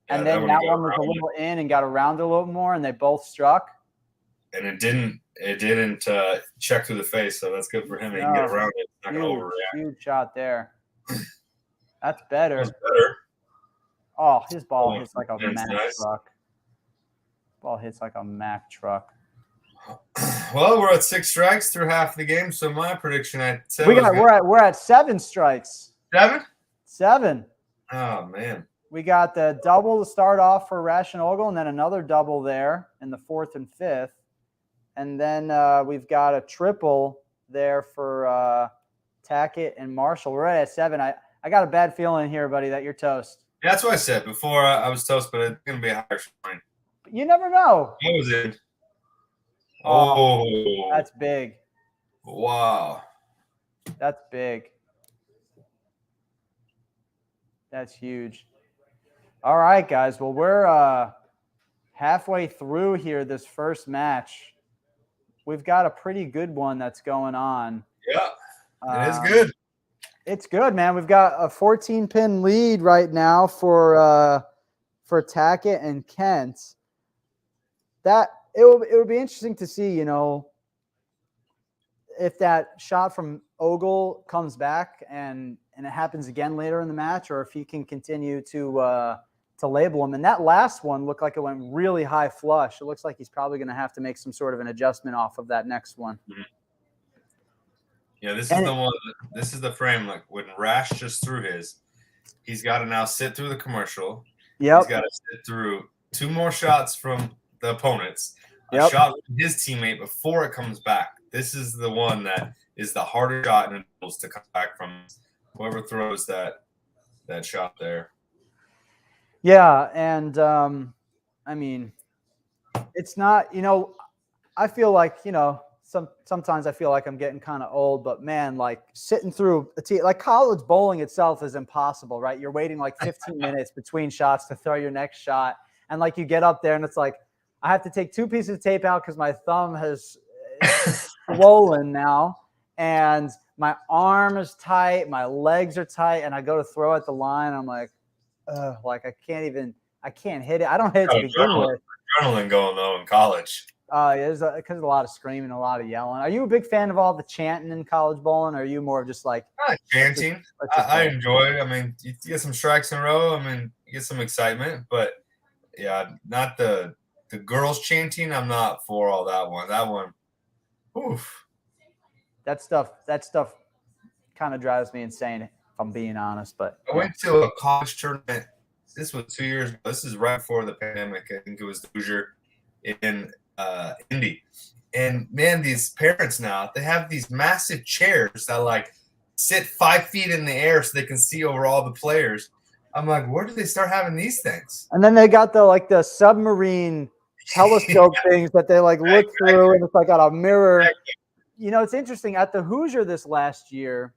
Yeah, and then that one was a little in and got around it a little more, and they both struck. And it didn't check through the face, so that's good for him. He can get around it. It's not going to overreact. Huge shot there. That's better. That's better. Oh, his ball hits like a Mack truck. Ball hits like a Mack truck. Well, we're at 6 strikes through half the game, so my prediction I'd say we're at 7 strikes. 7? 7. Oh man. We got the double to start off for Rash and Ogle, and then another double there in the 4th and 5th. And then we've got a triple there for Tackett and Marshall. We're right at 7. I got a bad feeling here, buddy, that you're toast. Yeah, that's what I said before. I was toast, but it's going to be a higher scoring. You never know. What was it? Oh. That's big. Wow. That's big. That's huge. All right, guys. Well, we're halfway through here this first match. We've got a pretty good one that's going on. Yeah, it is good. It's good, man. We've got a 14-pin lead right now for Tackett and Kent. That it will be interesting to see, if that shot from Ogle comes back and it happens again later in the match, or if he can continue to label him. And that last one looked like it went really high flush. It looks like he's probably going to have to make some sort of an adjustment off of that next one. Mm-hmm. Yeah, this is the one. This is the frame. Like when Rash just threw his, he's got to now sit through the commercial. Yep. He's got to sit through 2 more shots from the opponents. A shot from his teammate before it comes back. This is the one that is the harder shot in doubles to come back from. Whoever throws that shot there. Yeah, and I mean, it's not. I feel like sometimes I feel like I'm getting kind of old, but man, like sitting through like college bowling itself is impossible, right? You're waiting like 15 minutes between shots to throw your next shot. And like you get up there and it's like, I have to take 2 pieces of tape out because my thumb has swollen now. And my arm is tight, my legs are tight. And I go to throw at the line. I'm like, like I can't hit it. I don't hit it to begin with. Adrenaline going though in college. There's because a lot of screaming, a lot of yelling. Are you a big fan of all the chanting in college bowling, or are you more of just like chanting? I enjoy it. I mean, you get some strikes in a row. I mean, you get some excitement, but yeah, not the girls chanting. I'm not for all that one. That one, oof. That stuff kind of drives me insane, if I'm being honest. But I went to a college tournament. This was 2 years ago. This is right before the pandemic. I think it was the Hoosier in Indy. And man, these parents now, they have these massive chairs that like sit 5 feet in the air so they can see over all the players. I'm like, where did they start having these things? And then they got the submarine telescope things that they like look through, and it's like got a mirror. It's interesting. At the Hoosier this last year,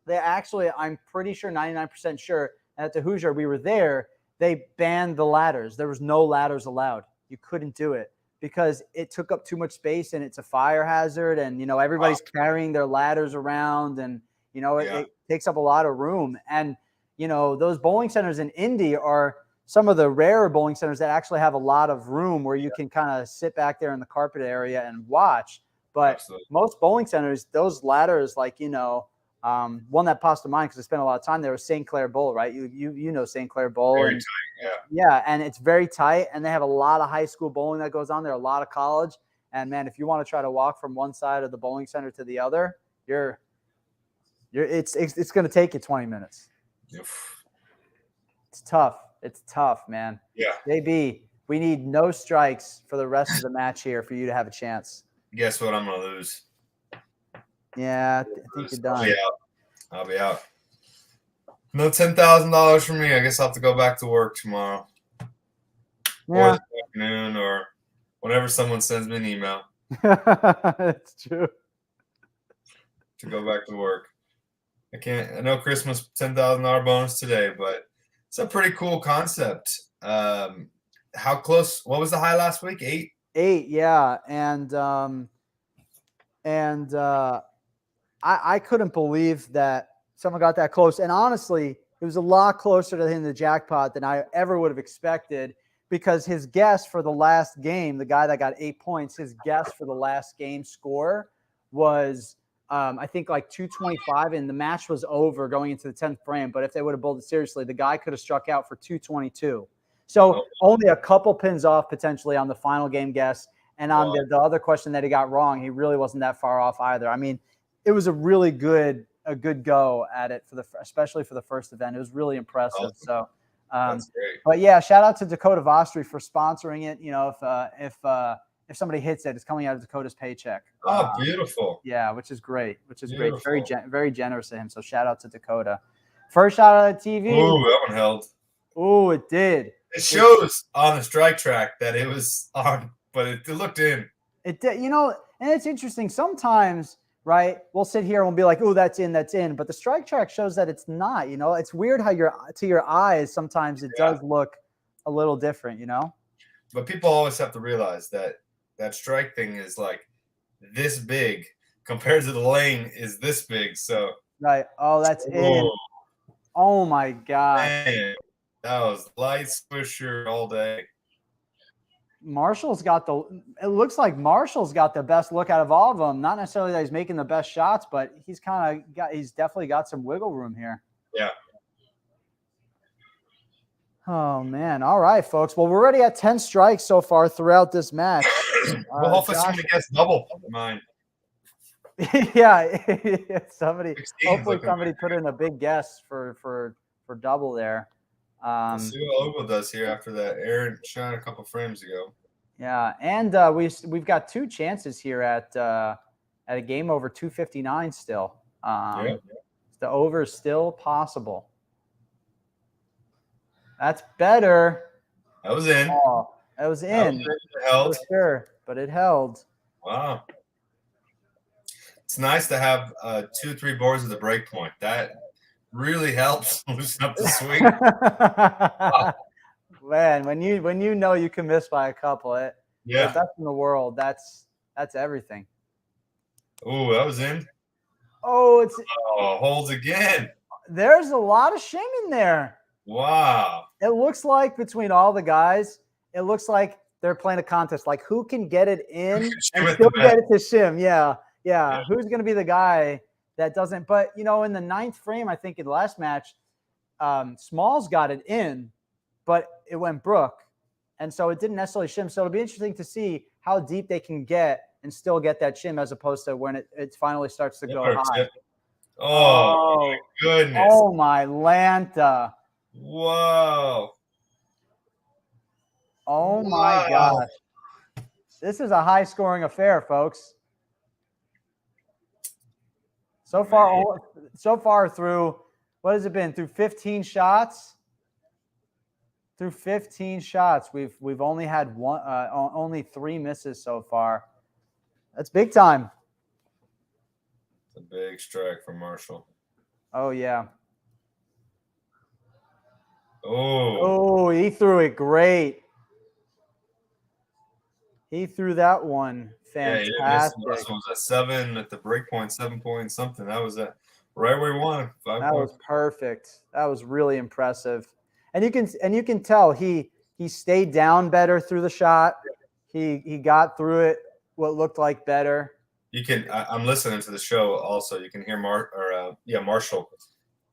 they actually, I'm pretty sure, 99% sure, at the Hoosier, we were there, they banned the ladders. There was no ladders allowed. You couldn't do it because it took up too much space and it's a fire hazard. And, everybody's carrying their ladders around and, it takes up a lot of room. And, those bowling centers in Indy are some of the rarer bowling centers that actually have a lot of room where you can kind of sit back there in the carpet area and watch. But most bowling centers, those ladders, like, one that pops to mind because I spent a lot of time there was St. Clair Bowl, right? You know St. Clair Bowl. Very and, tight, yeah, and it's very tight, and they have a lot of high school bowling that goes on there, a lot of college. And man, if you want to try to walk from one side of the bowling center to the other, it's going to take you 20 minutes. It's tough. It's tough, man. Yeah. JB, we need no strikes for the rest of the match here for you to have a chance. Guess what? I'm gonna lose. Yeah, I think you're done. I'll be out. No $10,000 for me. I guess I'll have to go back to work tomorrow. Yeah. Or this afternoon, or whenever someone sends me an email. That's true. To go back to work. I know Christmas $10,000 bonus today, but it's a pretty cool concept. How close? What was the high last week? 8? 8, yeah. And I couldn't believe that someone got that close. And honestly, it was a lot closer to hitting the jackpot than I ever would have expected, because his guess for the last game, the guy that got 8 points, his guess for the last game score was I think like 225, and the match was over going into the 10th frame. But if they would have bowled it seriously, the guy could have struck out for 222. So only a couple pins off potentially on the final game guess. And on the other question that he got wrong, he really wasn't that far off either. I mean, it was a really good go at it, especially for the first event. It was really impressive. So, that's great. But yeah, shout out to Dakota Vostry for sponsoring it. You know, if somebody hits it, it's coming out of Dakota's paycheck. Oh, beautiful. Yeah, which is great. Beautiful. Very very generous of him. So shout out to Dakota. First shot out of the TV. Ooh, that one held. Ooh, it did. It shows on the strike track that it was on, but it looked in. It did, you know, and it's interesting. Sometimes, right, we'll sit here and we'll be like, "Oh, that's in." But the strike track shows that it's not. You know, it's weird how to your eyes sometimes it does look a little different. You know, but people always have to realize that strike thing is like this big compared to the lane is this big. So right. Oh, that's in. Oh my God. Man, that was light swisher all day. It looks like Marshall's got the best look out of all of them. Not necessarily that he's making the best shots, but he's definitely got some wiggle room here. Yeah. Oh man. All right, folks. Well, we're already at 10 strikes so far throughout this match. Well, hopefully somebody gets double mine. Yeah. Hopefully somebody put in a big guess for double there. Let's see what Ogle does here after that Aaron shot a couple frames ago. Yeah, and we've got 2 chances here at a game over 259 still. The over is still possible. That's better. That was in. Oh, that was in. It held. For sure, but it held. Wow. It's nice to have 2-3 boards at the break point. That really helps loosen up the swing. Man, when you know you can miss by a couple, the best in the world. That's everything. Oh, that was in. Oh, holds again. There's a lot of shim in there. Wow. It looks like between all the guys, it looks like they're playing a contest. Like who can get it in and still get it to shim? Yeah. Who's going to be the guy that doesn't? But, you know, in the 9th frame, I think in the last match, Smalls got it in, but it went Brook. And so it didn't necessarily shim. So it'll be interesting to see how deep they can get and still get that shim as opposed to when it finally starts to go high. Oh, my goodness. Oh, my Lanta. Whoa. Oh, my gosh. This is a high-scoring affair, folks. So far through, what has it been? Through 15 shots? Through 15 shots, we've only had only 3 misses so far. That's big time. It's a big strike from Marshall. Oh, yeah. Oh, he threw it great. He threw that one fantastic. Yeah, the last one was at 7 at the break point, 7 point something. That was right where he wanted. 5 that points. Was perfect. That was really impressive. And you can tell he stayed down better through the shot. He got through it what looked like better. You can. I'm listening to the show also. You can hear Marshall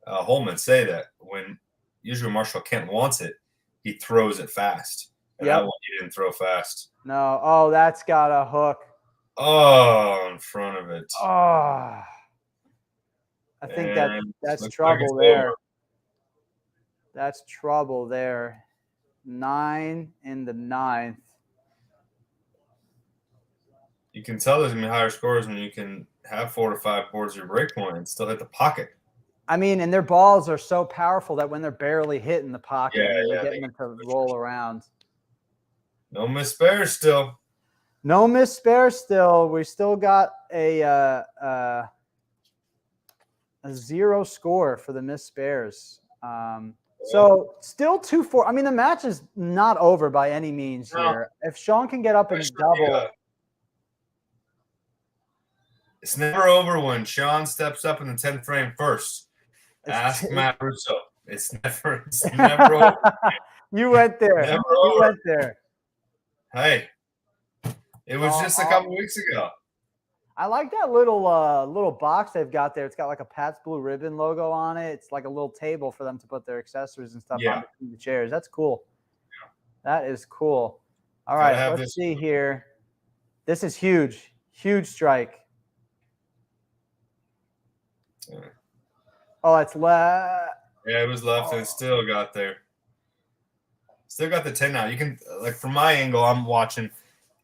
Holman say that when usually Marshall Kent wants it, he throws it fast. And that one he didn't throw fast. No. Oh, that's got a hook. Oh, in front of it. Oh, I think that's trouble there. That's trouble there. 9 in the 9th. You can tell there's going to be higher scores when you can have 4 to 5 boards your break point and still hit the pocket. I mean, and their balls are so powerful that when they're barely hitting the pocket, Yeah, they're getting them to roll around. No missed spares still. No missed spares still. We still got a 0 score for the missed spares. So still 2-4. I mean, the match is not over by any means here. If Sean can get up in a double. It's never over when Sean steps up in the 10th frame first. Ask Matt Russo. It's never over. You went there. You went there. Hey, it was just a couple weeks ago. I like that little box they've got there. It's got like a Pat's Blue Ribbon logo on it. It's like a little table for them to put their accessories and stuff on between the chairs. That's cool. Yeah. That is cool. All right, let's see here. This is huge. Huge strike. Oh, it's left. Yeah, it was left and still got there. Still got the 10 now. You can, like, from my angle, I'm watching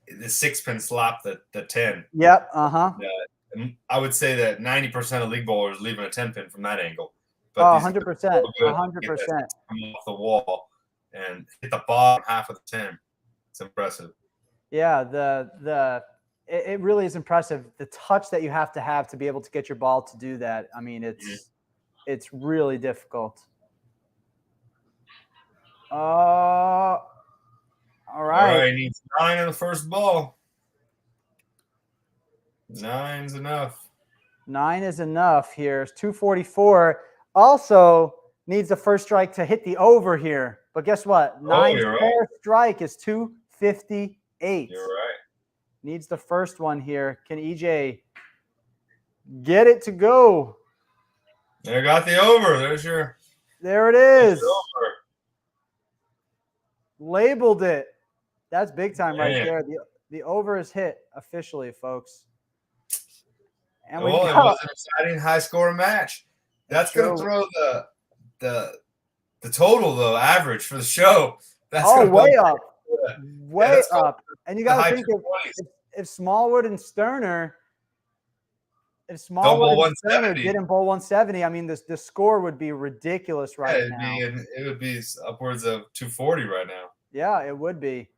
the 6-pin slap the 10. Yep. And I would say that 90% of league bowlers leaving a 10-pin from that angle. But 100%. 100%. Come off the wall and hit the bottom half of the 10. It's impressive. Yeah, it really is impressive. The touch that you have to be able to get your ball to do that. I mean, it's really difficult. All right. Needs 9 in the first ball. 9's enough. 9 is enough here. It's 244. Also needs the first strike to hit the over here. But guess what? 9's first strike is 258. You're right. Needs the first one here. Can EJ get it to go? There, got the over. There it is. Labeled it. That's big time right there. The over is hit officially, folks. And it was an exciting high-scoring match. That's going to throw the total, though, average for the show. That's way up. Way up. And you got to think if Smallwood and Sterner, didn't bowl 170, I mean, the score would be ridiculous now. It would be upwards of 240 right now. Yeah, it would be.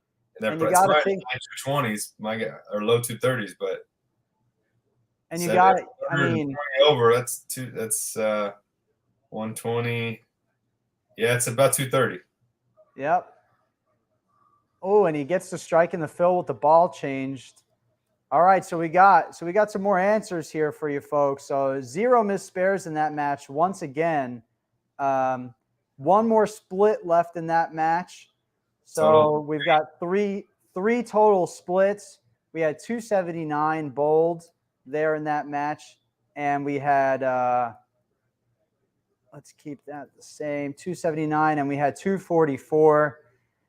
And you got to think 220s, or low 230s, but. And you got it. I mean, over. That's 120. Yeah, it's about 230. Yep. Oh, and he gets to strike in the fill with the ball changed. All right, so we got some more answers here for you folks. So 0 missed spares in that match once again. One more split left in that match. So we've got three total splits. We had 279 bowled there in that match, and we had let's keep that the same, 279, and we had 244.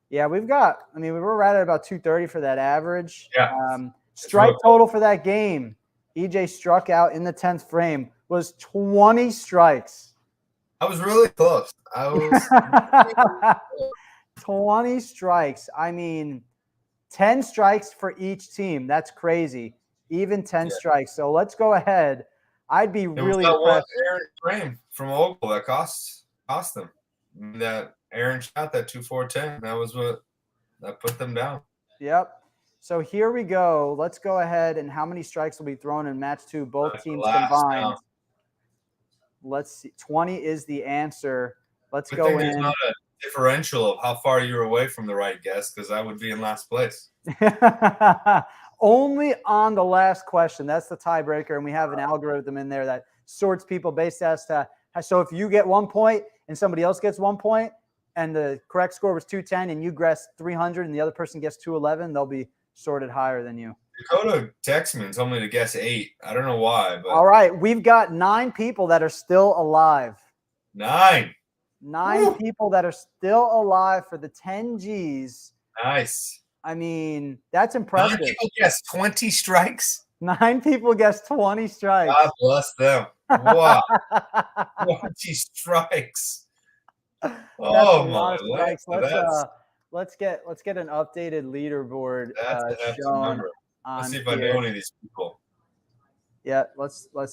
Yeah, we were right at about 230 for that average. Yeah. Strike total for that game, EJ struck out in the 10th frame, was 20 strikes. I was really close. 20 strikes. I mean, 10 strikes for each team. That's crazy. Even 10 strikes. So let's go ahead. I'd be really impressed. Aaron frame from Ogle that cost them. That Aaron shot that 2-4-10. That was what that put them down. Yep. So here we go. Let's go ahead. And how many strikes will be thrown in match 2? Both teams combined. Now. Let's see. 20 is the answer. Let's go in. There's not a differential of how far you're away from the right guess, because I would be in last place. Only on the last question. That's the tiebreaker, and we have an algorithm in there that sorts people based as to. So if you get 1 point and somebody else gets 1 point, and the correct score was 210, and you guessed 300, and the other person gets 211, they'll be sorted higher than you. Dakota texted me and told me to guess 8. I don't know why, but all right, we've got 9 people that are still alive. 9 Woo! People that are still alive for the 10 Gs. Nice. I mean, that's impressive. 9 people guessed 20 strikes. 9 people guessed 20 strikes. God bless them. Wow. 20 strikes. That's a Oh lot my of land. strikes. So Let's get an updated leaderboard that's a hefty shown number. Let's on see if I know here. any of these people. Yeah, let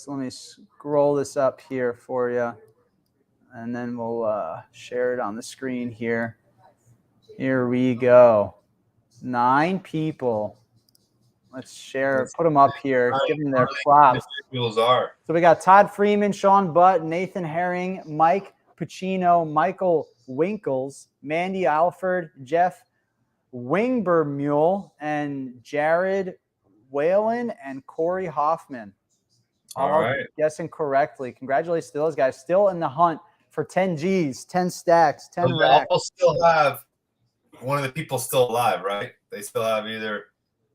me scroll this up here for you, and then we'll share it on the screen here. Here we go. 9 people. Let's share. Put them up here. Give them their props. Individuals are. So we got Todd Freeman, Sean Butt, Nathan Herring, Mike Pacino, Michael Winkles, Mandy Alford, Jeff Wingbermule, and Jared Whalen and Corey Hoffman. All right. Guessing correctly. Congratulations to those guys. Still in the hunt for 10 G's, 10 stacks, 10 racks. They all still have one of the people still alive, right? They still have either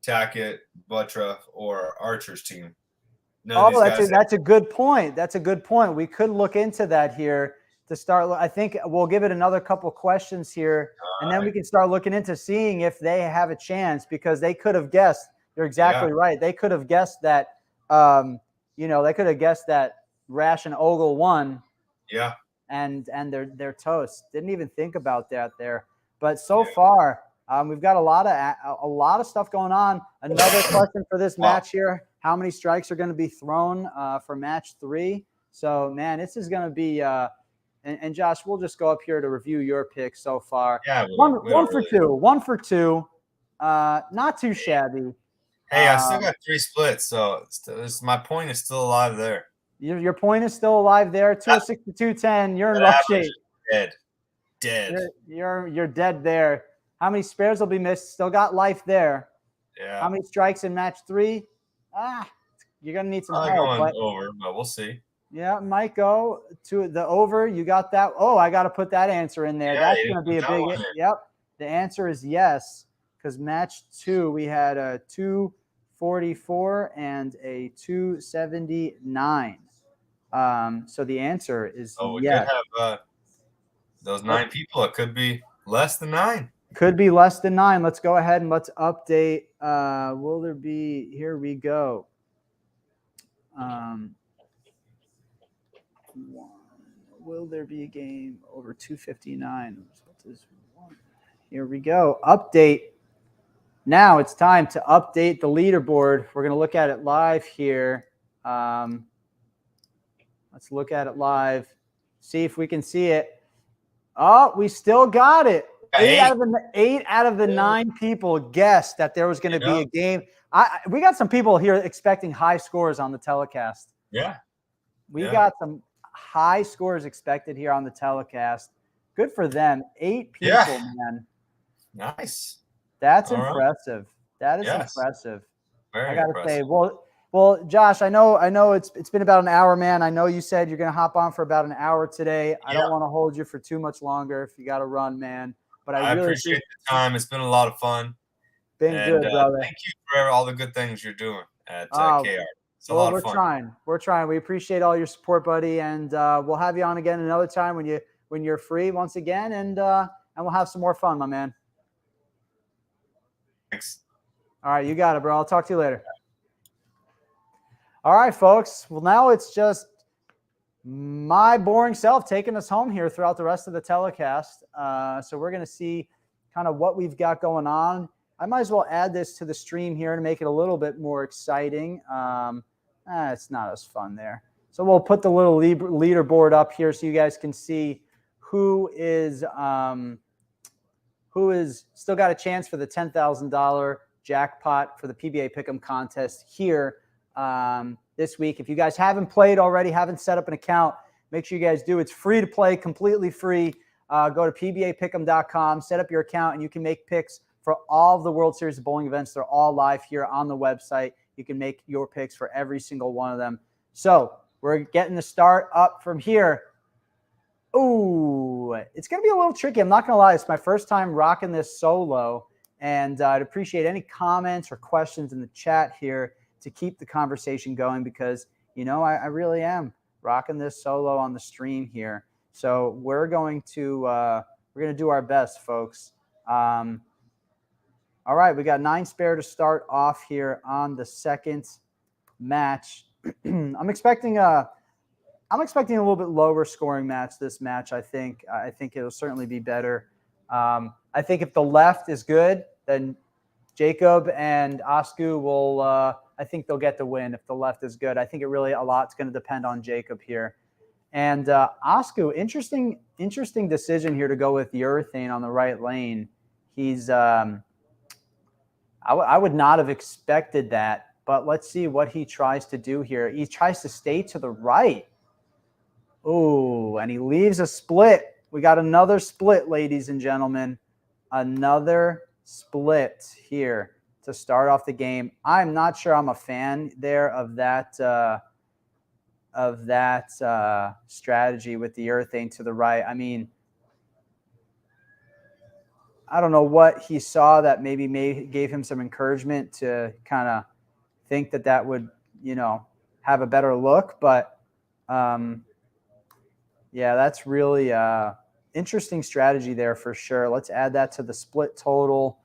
Tackett, Buttra, or Archer's team. That's a good point. That's a good point. We could look into that here to start. I think we'll give it another couple questions here, and then we can start looking into seeing if they have a chance, because they could have guessed. You're exactly right. They could have guessed that. They could have guessed that Rash and Ogle won. Yeah. And they're toast. Didn't even think about that there. But so far, we've got a lot of stuff going on. Another question for this match here: how many strikes are going to be thrown for match 3? So, man, this is going to be. And Josh, we'll just go up here to review your picks so far. Yeah, one for two. 1 for 2. Not too shabby. Hey, I still got 3 splits, so my point is still alive there. Your point is still alive there. 206 to 210. You're in rough shape. Dead. You're dead there. How many spares will be missed? Still got life there. Yeah. How many strikes in match 3? You're gonna need some help. Going over, but we'll see. Yeah, might go to the over. You got that? Oh, I got to put that answer in there. Yeah, that's gonna be a big. Yep. The answer is yes, because match 2 we had a 244 and a 279. So the answer is we yes. could have those 9 people. It could be less than 9. Could be less than 9. Let's go ahead and let's update. Will there be? Here we go. Will there be a game over 259? Here we go. Update. Now it's time to update the leaderboard. We're going to look at it live here. Let's look at it live. See if we can see it. Oh, we still got it. 8 out of the 9 people guessed that there was going to be a game. We got some people here expecting high scores on the telecast. Yeah. We got some high scores expected here on the telecast. Good for them. 8 people, man. Nice. That's impressive. That is impressive. Very I got to impressive. say, well, Josh, I know it's been about an hour, man. I know you said you're going to hop on for about an hour today. I don't want to hold you for too much longer if you got to run, man. But I really appreciate the time. It's been a lot of fun. Good, brother. Thank you for all the good things you're doing at KR. It's a lot of fun. We're trying. We appreciate all your support, buddy, and we'll have you on again another time when you're free once again, and we'll have some more fun, my man. Thanks. All right, you got it, bro. I'll talk to you later. All right, folks. Well, now it's just my boring self taking us home here throughout the rest of the telecast. So we're going to see kind of what we've got going on. I might as well add this to the stream here to make it a little bit more exciting. It's not as fun there. So we'll put the little leaderboard up here so you guys can see who is still got a chance for the $10,000 jackpot for the PBA Pick'em contest here this week. If you guys haven't played already, haven't set up an account, make sure you guys do. It's free to play, completely free. Go to pbapick'em.com, set up your account, and you can make picks for all of the World Series of Bowling events. They're all live here on the website. You can make your picks for every single one of them. So we're getting the start up from here. Ooh, it's going to be a little tricky. I'm not going to lie. It's my first time rocking this solo, and I'd appreciate any comments or questions in the chat here to keep the conversation going, because, I really am rocking this solo on the stream here. So we're going to do our best, folks. All right, we got 9 spare to start off here on the second match. I'm expecting a I'm expecting a little bit lower scoring match this match. I think it'll certainly be better. I think if the left is good, then Jacob and Asku will, I think they'll get the win if the left is good. I think a lot's going to depend on Jacob here. And Asku, interesting decision here to go with Urethane on the right lane. He's, I would not have expected that, but let's see what he tries to do here. He tries to stay to the right. Oh, and he leaves a split. We got another split, ladies and gentlemen. Another split here to start off the game. I'm not sure I'm a fan there of that strategy with the Urethane to the right. I mean, I don't know what he saw that maybe gave him some encouragement to kind of think that would, have a better look. But yeah, that's really interesting strategy there for sure. Let's add that to the split total.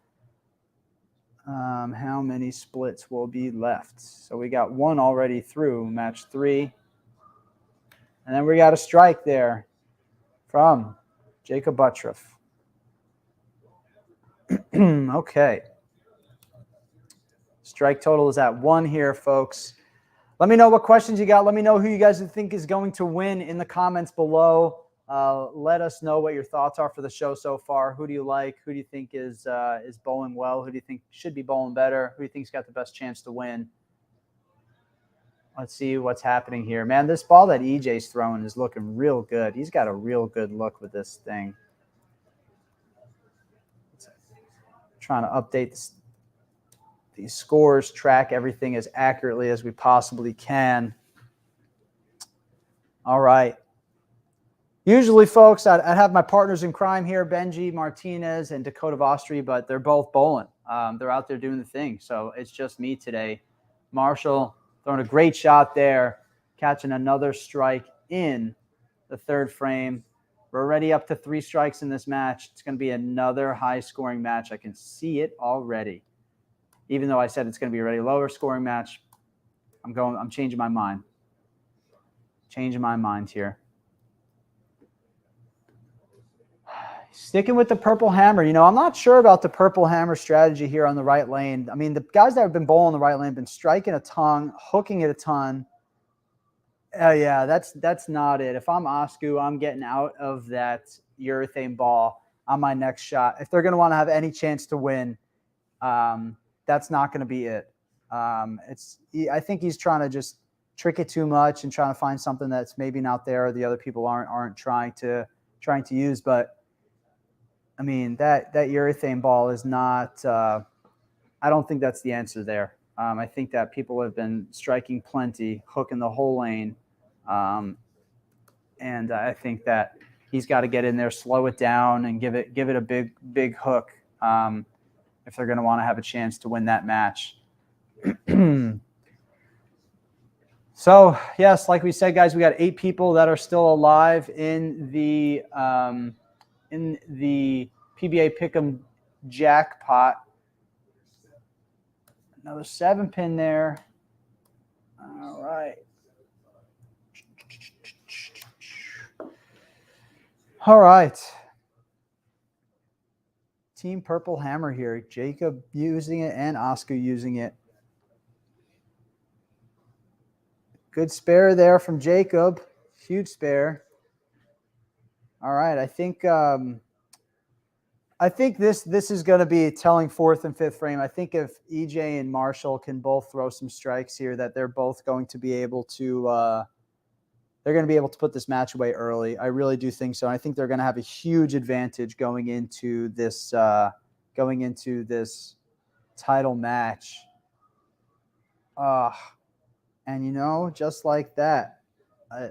How many splits will be left? So we got one already through match 3. And then we got a strike there from Jacob Buttriff. Okay. Strike total is at 1 here, folks. Let me know what questions you got. Let me know who you guys think is going to win in the comments below. Let us know what your thoughts are for the show so far. Who do you like? Who do you think is bowling well? Who do you think should be bowling better? Who do you think's got the best chance to win? Let's see what's happening here. Man, this ball that EJ's throwing is looking real good. He's got a real good look with this thing. Trying to update these scores, track everything as accurately as we possibly can. All right. Usually, folks, I'd have my partners in crime here, Benji Martinez and Dakota Vostri, but they're both bowling. They're out there doing the thing. So it's just me today. Marshall throwing a great shot there, catching another strike in the 3rd frame. We're already up to 3 strikes in this match. It's going to be another high-scoring match. I can see it already. Even though I said it's going to be a really lower-scoring match, I'm changing my mind. Changing my mind here. Sticking with the purple hammer. I'm not sure about the purple hammer strategy here on the right lane. I mean, the guys that have been bowling the right lane have been striking a ton, hooking it a ton. Yeah, that's not it. If I'm Asku, I'm getting out of that Urethane ball on my next shot. If they're going to want to have any chance to win, that's not going to be it. I think he's trying to just trick it too much and trying to find something that's maybe not there or the other people aren't trying to use. But I mean, that Urethane ball is not. I don't think that's the answer there. I think that people have been striking plenty, hooking the whole lane. And I think that he's got to get in there, slow it down, and give it a big hook if they're going to want to have a chance to win that match. So, yes, like we said, guys, we got 8 people that are still alive in the PBA Pick'em jackpot. Another 7-pin there. All right. All right. Team Purple Hammer here. Jacob using it and Oscar using it. Good spare there from Jacob. Huge spare. All right. I think this is going to be telling 4th and 5th frame. I think if EJ and Marshall can both throw some strikes here, that they're both going to be able to put this match away early. I really do think so. I think they're going to have a huge advantage going into this title match. And just like that, a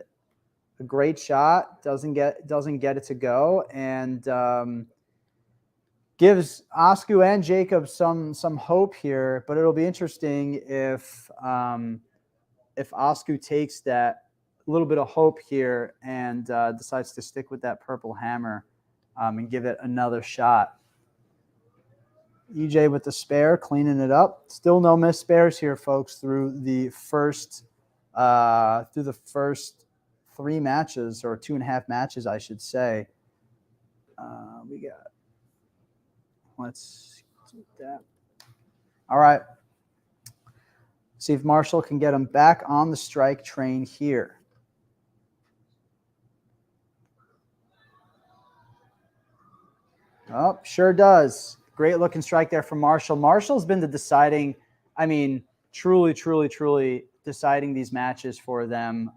great shot doesn't get it to go, and gives Asku and Jacob some hope here. But it'll be interesting if Asku takes that little bit of hope here and decides to stick with that purple hammer and give it another shot. EJ with the spare, cleaning it up. Still no missed spares here, folks, through the first 3 3 matches, or 2.5 matches, I should say. We got, let's do that. All right. See if Marshall can get him back on the strike train here. Oh, sure does. Great looking strike there from Marshall. Marshall's been the deciding, I mean, truly deciding these matches for them.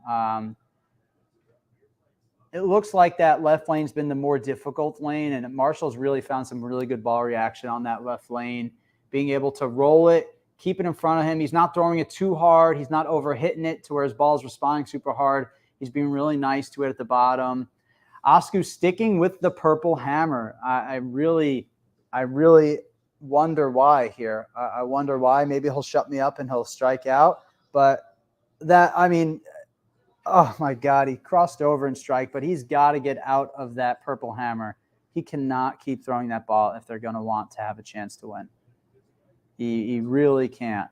It looks like that left lane's been the more difficult lane, and Marshall's really found some really good ball reaction on that left lane, being able to roll it, keep it in front of him. He's not throwing it too hard. He's not over hitting it to where his ball's responding super hard. He's being really nice to it at the bottom. Asku sticking with the purple hammer. I really wonder why here. I wonder why. Maybe he'll shut me up and he'll strike out. But that, I mean, oh my God, he crossed over and strike, but he's got to get out of that purple hammer. He cannot keep throwing that ball if they're going to want to have a chance to win. He really can't.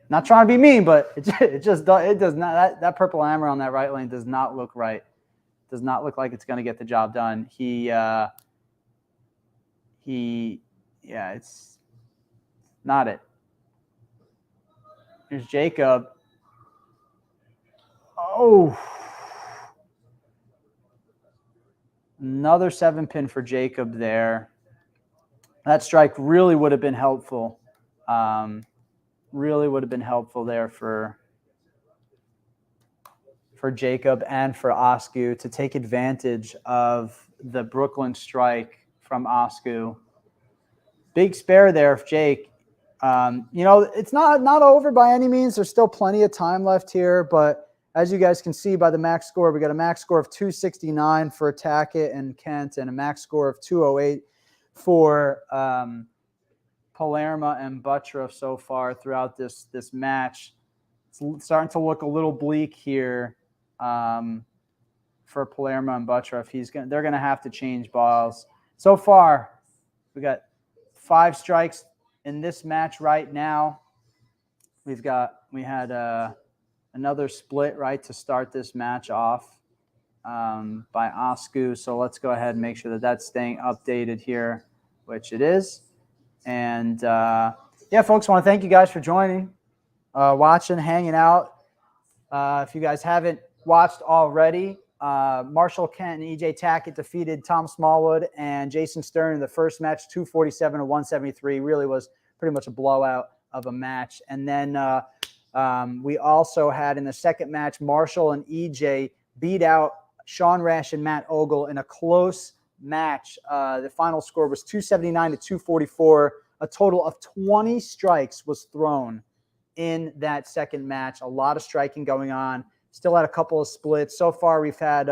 Not trying to be mean, but it does not. That purple hammer on that right lane does not look right. Does not look like it's going to get the job done. Yeah, it's not it. Here's Jacob. Oh, another 7-pin for Jacob there. That strike really would have been helpful. Really would have been helpful there for Jacob and for Asku to take advantage of the Brooklyn strike from Asku. Big spare there for Jake. It's not over by any means. There's still plenty of time left here, but as you guys can see by the max score, we got a max score of 269 for Tackett and Kent, and a max score of 208 for Palermo and Buttroff so far throughout this match. It's starting to look a little bleak here for Palermo and Buttroff. They're gonna have to change balls. So far, we got 5 strikes in this match right now. We had another split right to start this match off by Asku. So let's go ahead and make sure that that's staying updated here, which it is. And yeah, folks, I want to thank you guys for joining, watching, hanging out. If you guys haven't watched already, Marshall Kent and EJ Tackett defeated Tom Smallwood and Jason Stern in the first match, 247 to 173. Really was pretty much a blowout of a match. And then we also had in the second match, Marshall and EJ beat out Sean Rash and Matt Ogle in a close match. The final score was 279 to 244. A total of 20 strikes was thrown in that second match. A lot of striking going on. Still had a couple of splits. So far, we've had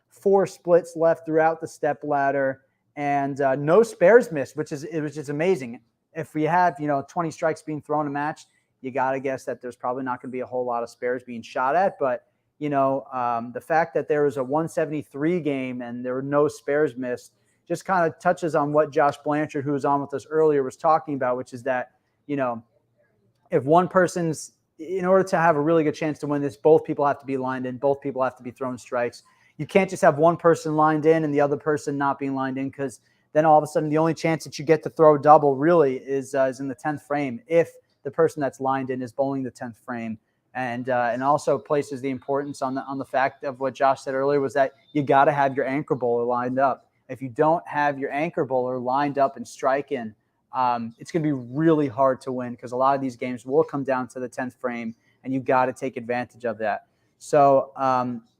4 splits left throughout the step ladder, and no spares missed, which is just amazing. If we have 20 strikes being thrown a match, you got to guess that there's probably not going to be a whole lot of spares being shot at. But the fact that there was a 173 game and there were no spares missed just kind of touches on what Josh Blanchard, who was on with us earlier, was talking about, which is that if one person's, in order to have a really good chance to win this, both people have to be lined in, both people have to be throwing strikes. You can't just have one person lined in and the other person not being lined in, because then all of a sudden the only chance that you get to throw double really is in the 10th frame, if the person that's lined in is bowling the 10th frame. And also places the importance on the fact of what Josh said earlier, was that you got to have your anchor bowler lined up. If you don't have your anchor bowler lined up and striking, it's going to be really hard to win, because a lot of these games will come down to the 10th frame, and you've got to take advantage of that. So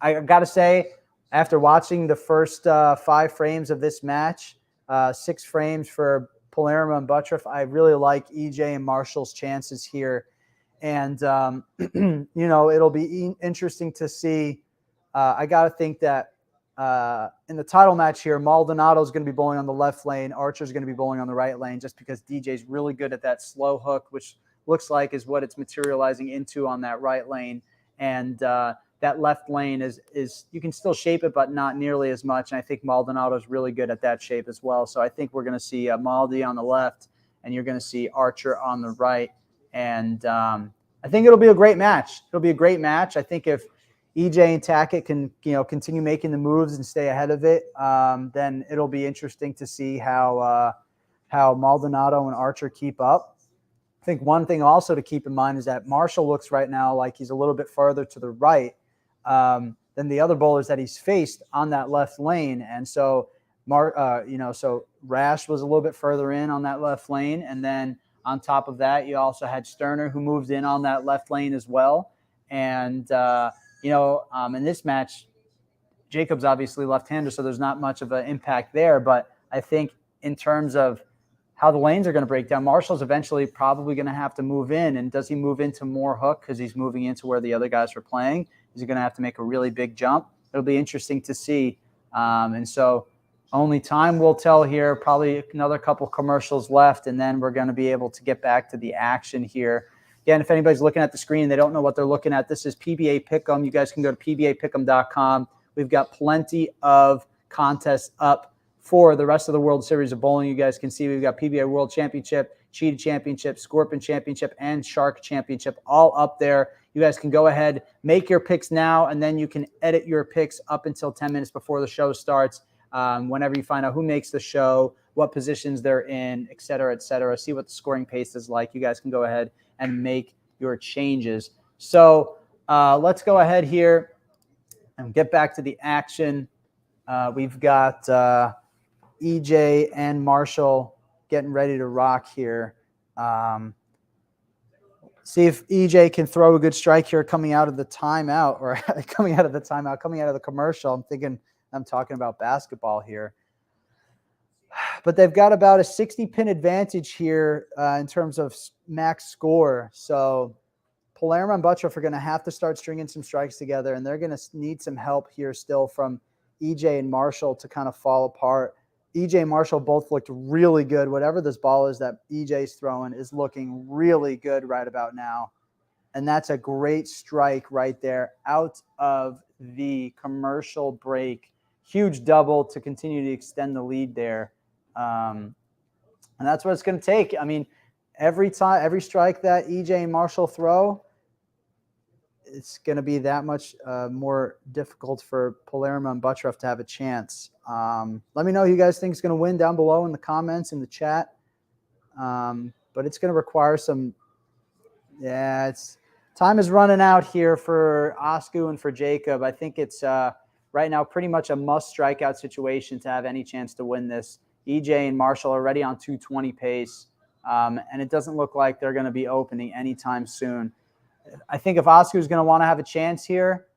I got to say, after watching the first 5 frames of this match, 6 frames for Palermo and Buttroff, I really like EJ and Marshall's chances here. And, it'll be interesting to see. I got to think that in the title match here, Maldonado is going to be bowling on the left lane. Archer is going to be bowling on the right lane, just because DJ's really good at that slow hook, which looks like is what it's materializing into on that right lane. And that left lane is you can still shape it, but not nearly as much. And I think Maldonado is really good at that shape as well. So I think we're going to see Maldi on the left, and you're going to see Archer on the right. And I think it'll be a great match. It'll be a great match. I think if EJ and Tackett can, continue making the moves and stay ahead of it, then it'll be interesting to see how Maldonado and Archer keep up. I think one thing also to keep in mind is that Marshall looks right now like he's a little bit further to the right than the other bowlers that he's faced on that left lane. And so, so Rash was a little bit further in on that left lane. And then on top of that, you also had Sterner who moved in on that left lane as well. And, in this match, Jacob's obviously left-hander, so there's not much of an impact there. But I think in terms of how the lanes are going to break down, Marshall's eventually probably going to have to move in. And does he move into more hook because he's moving into where the other guys are playing? Is he going to have to make a really big jump? It'll be interesting to see. And so only time will tell here, probably another couple commercials left, and then we're going to be able to get back to the action here. Again, if anybody's looking at the screen and they don't know what they're looking at, this is PBA Pick'em. You guys can go to pbapick'em.com. We've got plenty of contests up for the rest of the World Series of Bowling. You guys can see we've got PBA World Championship, Cheetah Championship, Scorpion Championship, and Shark Championship all up there. You guys can go ahead, make your picks now, and then you can edit your picks up until 10 minutes before the show starts. Whenever you find out who makes the show, what positions they're in, et cetera, see what the scoring pace is like. You guys can go ahead and make your changes. So let's go ahead here and get back to the action. We've got EJ and Marshall getting ready to rock here. See if EJ can throw a good strike here coming out of the timeout, or coming out of the commercial. I'm talking about basketball here. But they've got about a 60-pin advantage here in terms of max score. So Palermo and Buttroff are going to have to start stringing some strikes together, and they're going to need some help here still from EJ and Marshall to kind of fall apart. EJ and Marshall both looked really good. Whatever this ball is that EJ's throwing is looking really good right about now. And that's a great strike right there out of the commercial break. Huge double to continue to extend the lead there. And that's what it's going to take. I mean, every strike that EJ and Marshall throw, it's going to be that much more difficult for Palermo and Buttroff to have a chance. Let me know who you guys think is going to win down below in the comments, in the chat. But it's going to require some – time is running out here for Osku and for Jacob. I think it's right now pretty much a must strikeout situation to have any chance to win this. EJ and Marshall are already on 220 pace, and it doesn't look like they're going to be opening anytime soon. I think if Osku is going to want to have a chance here,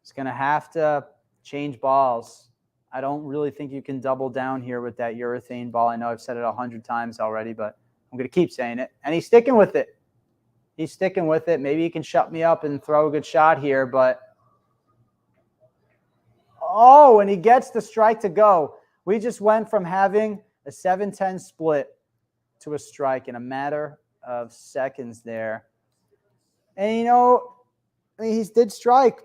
he's going to have to change balls. I don't really think you can double down here with that urethane ball. I know I've said it 100 times already, but I'm going to keep saying it. And he's sticking with it. Maybe he can shut me up and throw a good shot here, but and he gets the strike to go. We just went from having a 7-10 split to a strike in a matter of seconds there. And, he did strike.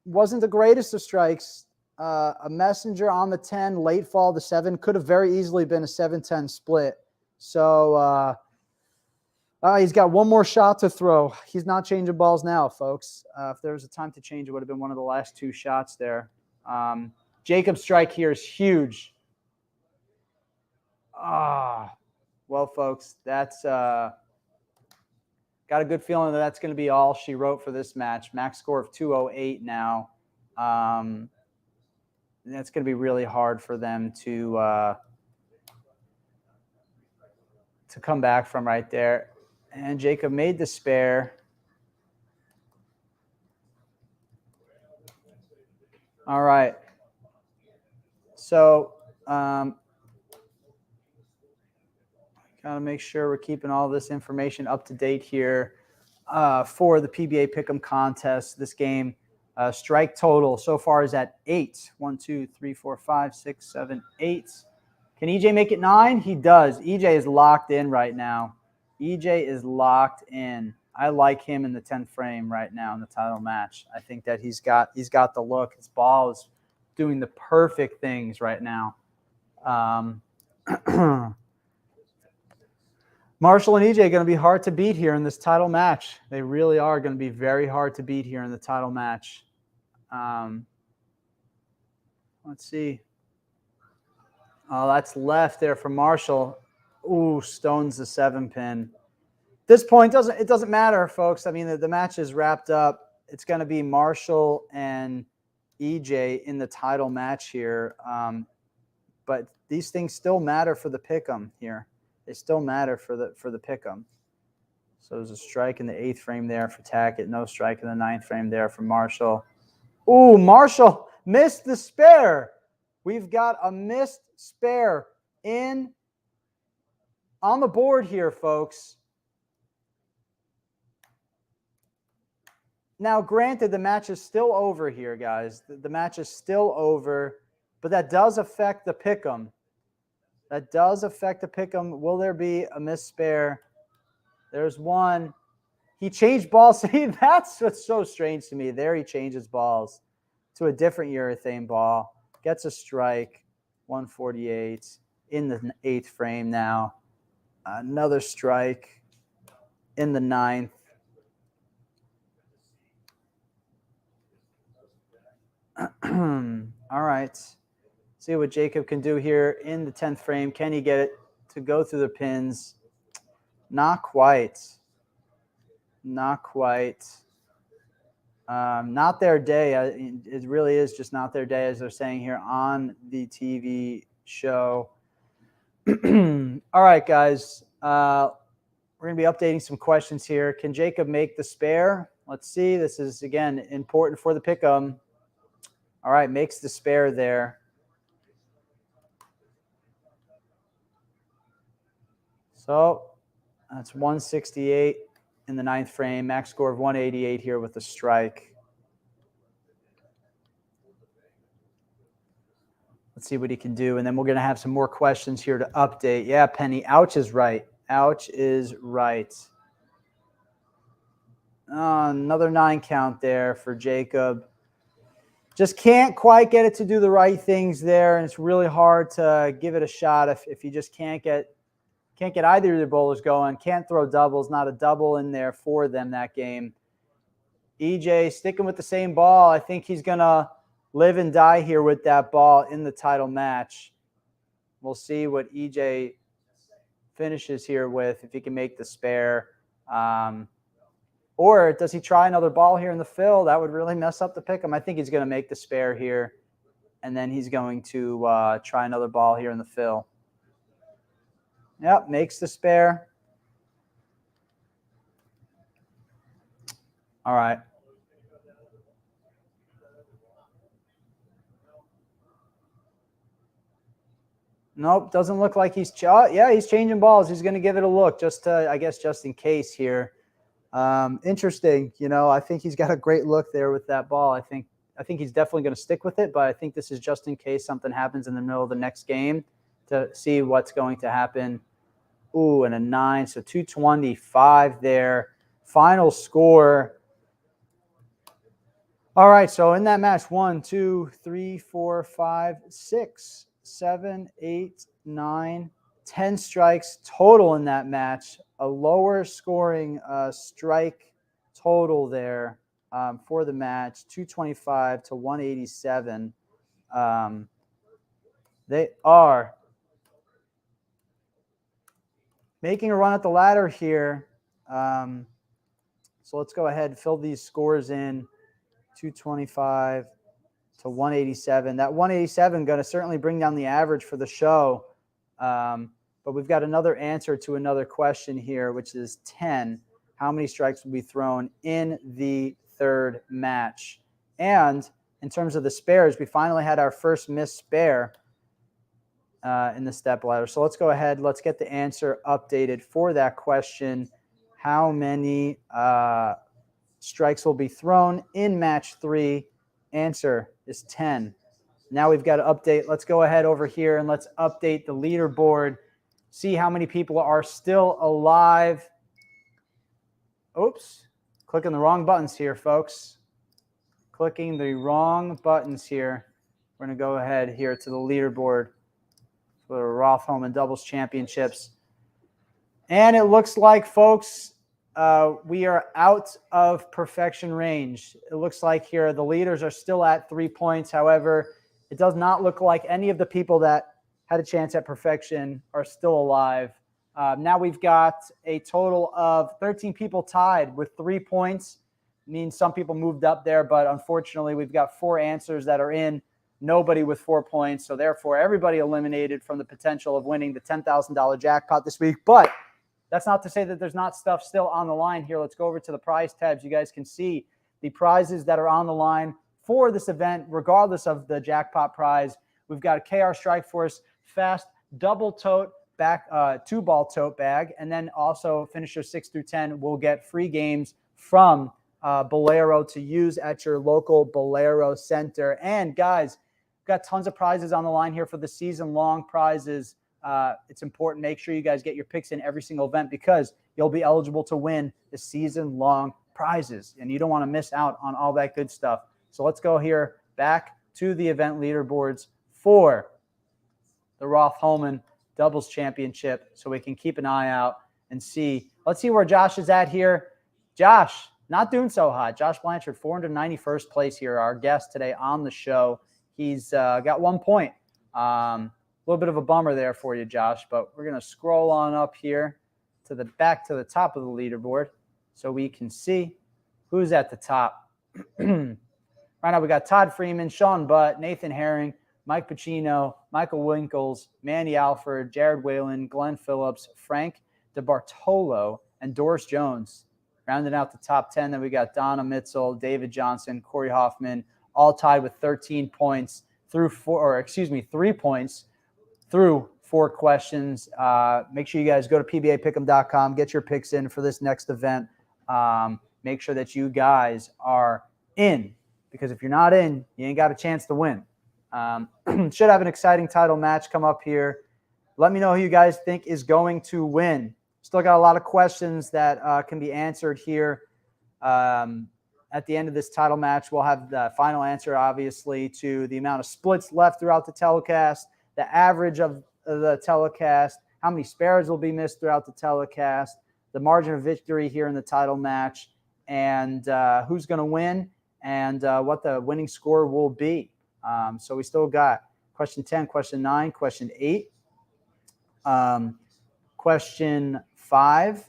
Wasn't the greatest of strikes. A messenger on the 10, late fall the 7. Could have very easily been a 7-10 split. So he's got one more shot to throw. He's not changing balls now, folks. If there was a time to change, it would have been one of the last two shots there. Jacob's strike here is huge. Well, folks, that's got a good feeling that that's going to be all she wrote for this match. Max score of 208 now. That's going to be really hard for them to come back from right there. And Jacob made the spare. All right. So got to make sure we're keeping all this information up to date here for the PBA Pick'em contest. This game strike total so far is at 8. 1, 2, 3, 4, 5, 6, 7, 8. Can EJ make it 9? He does. EJ is locked in right now. EJ is locked in. I like him in the 10th frame right now in the title match. I think that he's got the look. His ball is doing the perfect things right now. Marshall and EJ are going to be hard to beat here in this title match. They really are going to be very hard to beat here in the title match. Let's see. Oh, that's left there for Marshall. Ooh, stones the 7-pin. This point it doesn't matter, folks. I mean, the match is wrapped up. It's going to be Marshall and EJ in the title match here. But these things still matter for the pick'em here. They still matter for the pick'em. So there's a strike in the 8th frame there for Tackett. No strike in the 9th frame there for Marshall. Ooh, Marshall missed the spare. We've got a missed spare on the board here, folks. Now, granted, the match is still over here, guys. The match is still over, but that does affect the pick'em. That does affect the pick'em. Will there be a missed spare? There's one. He changed balls. See, that's what's so strange to me. There he changes balls to a different urethane ball. Gets a strike. 148 in the 8th frame now. Another strike in the 9th. All right. See what Jacob can do here in the 10th frame. Can he get it to go through the pins? Not quite. Not quite. Not their day. It really is just not their day, as they're saying here on the TV show. All right, guys. We're going to be updating some questions here. Can Jacob make the spare? Let's see. This is, again, important for the pick'em. All right, makes the spare there. So that's 168 in the 9th frame. Max score of 188 here with the strike. Let's see what he can do. And then we're going to have some more questions here to update. Yeah, Penny, ouch is right. Ouch is right. Another 9 count there for Jacob. Just can't quite get it to do the right things there, and it's really hard to give it a shot if you just can't get either of your bowlers going, can't throw doubles, not a double in there for them that game. EJ sticking with the same ball. I think he's going to live and die here with that ball in the title match. We'll see what EJ finishes here with, if he can make the spare. Or does he try another ball here in the fill? That would really mess up the pick'em. I think he's going to make the spare here, and then he's going to try another ball here in the fill. Yep, makes the spare. All right. Nope, doesn't look like he's yeah, he's changing balls. He's going to give it a look just to, I guess, just in case here. Interesting. You know, I think he's got a great look there with that ball. I think he's definitely going to stick with it, but I think this is just in case something happens in the middle of the next game to see what's going to happen. Ooh, and a 9, so 225 there. Final score. All right, so in that match, 1, 2, 3, 4, 5, 6, 7, 8, 9, 10 strikes total in that match. A lower scoring strike total there for the match, 225 to 187. They are making a run at the ladder here. So let's go ahead and fill these scores in. 225 to 187. That 187 going to certainly bring down the average for the show. But we've got another answer to another question here, which is 10. How many strikes will be thrown in the third match? And in terms of the spares, we finally had our first missed spare in the step ladder. So let's go ahead. Let's get the answer updated for that question. How many strikes will be thrown in match 3? Answer is 10. Now we've got to update. Let's go ahead over here and let's update the leaderboard. See how many people are still alive. Oops. Clicking the wrong buttons here, folks. Clicking the wrong buttons here. We're going to go ahead here to the leaderboard for the Roth Holman Doubles Championships. And it looks like, folks, we are out of perfection range. It looks like here the leaders are still at 3 points. However, it does not look like any of the people that had a chance at perfection are still alive. Now we've got a total of 13 people tied with 3 points. Means some people moved up there, but unfortunately we've got 4 answers that are in. Nobody with 4 points. So therefore, everybody eliminated from the potential of winning the $10,000 jackpot this week. But that's not to say that there's not stuff still on the line here. Let's go over to the prize tabs. You guys can see the prizes that are on the line for this event, regardless of the jackpot prize. We've got a KR Strikeforce Fast Double Tote back 2-ball tote bag. And then also finishers 6 through 10 will get free games from Bolero to use at your local Bolero center. And guys, we've got tons of prizes on the line here for the season-long prizes. It's important. Make sure you guys get your picks in every single event because you'll be eligible to win the season-long prizes, and you don't want to miss out on all that good stuff. So let's go here back to the event leaderboards for the Roth Holman Doubles Championship so we can keep an eye out and see. Let's see where Josh is at here. Josh, not doing so hot. Josh Blanchard, 491st place here, our guest today on the show. He's got 1 point. A little bit of a bummer there for you, Josh, but we're going to scroll on up here to the back to the top of the leaderboard so we can see who's at the top. Right now we got Todd Freeman, Sean Butt, Nathan Herring, Mike Pacino, Michael Winkles, Mandy Alford, Jared Whalen, Glenn Phillips, Frank DeBartolo, and Doris Jones. Rounding out the top 10, then we got Donna Mitzel, David Johnson, Corey Hoffman, all tied with 13 points through 3 points through 4 questions. Make sure you guys go to pbapick'em.com, get your picks in for this next event. Make sure that you guys are in, because if you're not in, you ain't got a chance to win. Should have an exciting title match come up here. Let me know who you guys think is going to win. Still got a lot of questions that can be answered here. At the end of this title match, we'll have the final answer, obviously, to the amount of splits left throughout the telecast, the average of the telecast, how many spares will be missed throughout the telecast, the margin of victory here in the title match, and who's going to win, and what the winning score will be. So we still got question 10, question 9, question 8, question 5,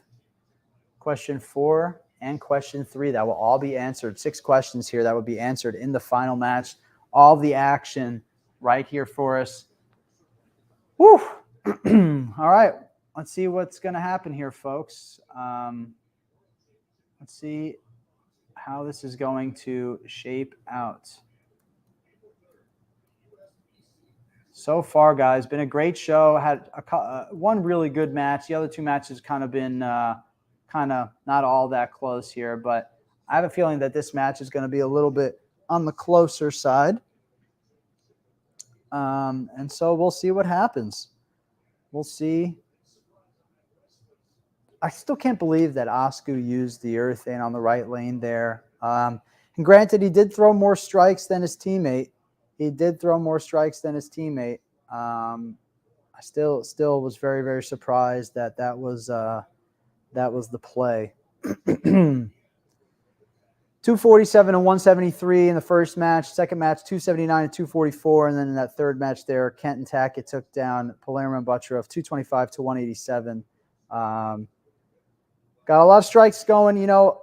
question 4, and question 3. That will all be answered. 6 questions here that will be answered in the final match. All the action right here for us. Woo! All right. Let's see what's going to happen here, folks. Let's see how this is going to shape out. So far, guys, been a great show. Had one really good match. The other 2 matches kind of been kind of not all that close here, but I have a feeling that this match is going to be a little bit on the closer side. And so we'll see what happens. We'll see. I still can't believe that Osku used the urethane on the right lane there. And granted, he did throw more strikes than his teammate. I still was very, very surprised that was the play. 247 and 173 in the first match. Second match, 279 and 244. And then in that third match there, Kenton Tackett took down Palermo and Butcherov 225 to 187. Got a lot of strikes going. You know,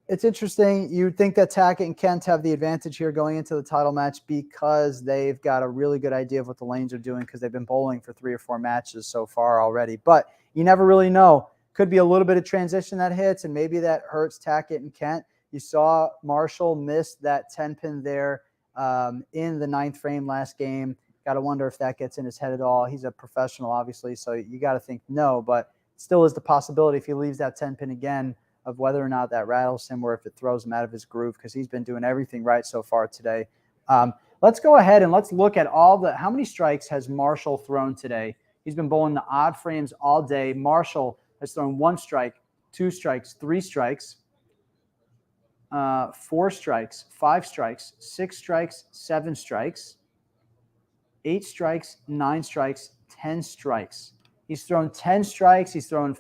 it's interesting. You'd think that Tackett and Kent have the advantage here going into the title match because they've got a really good idea of what the lanes are doing because they've been bowling for 3 or 4 matches so far already. But you never really know. Could be a little bit of transition that hits, and maybe that hurts Tackett and Kent. You saw Marshall miss that 10-pin there in the 9th frame last game. Got to wonder if that gets in his head at all. He's a professional, obviously, so you got to think no, but still is the possibility if he leaves that 10-pin again of whether or not that rattles him or if it throws him out of his groove because he's been doing everything right so far today. Let's go ahead and let's look at how many strikes has Marshall thrown today. He's been bowling the odd frames all day. Marshall has thrown 1 strike, 2 strikes, 3 strikes, 4 strikes, 5 strikes, 6 strikes, 7 strikes, 8 strikes, 9 strikes, 10 strikes. He's thrown 10 strikes. He's thrown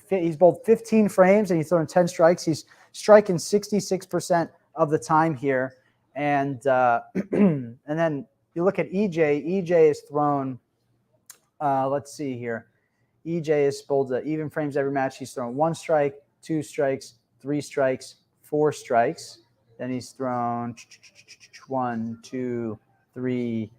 he's bowled 15 frames, and he's thrown 10 strikes. He's striking 66% of the time here. And and then you look at EJ. EJ has thrown, let's see here. EJ has bowled even frames every match. He's thrown 1 strike, 2 strikes, 3 strikes, 4 strikes. Then he's thrown 1, 2, 3,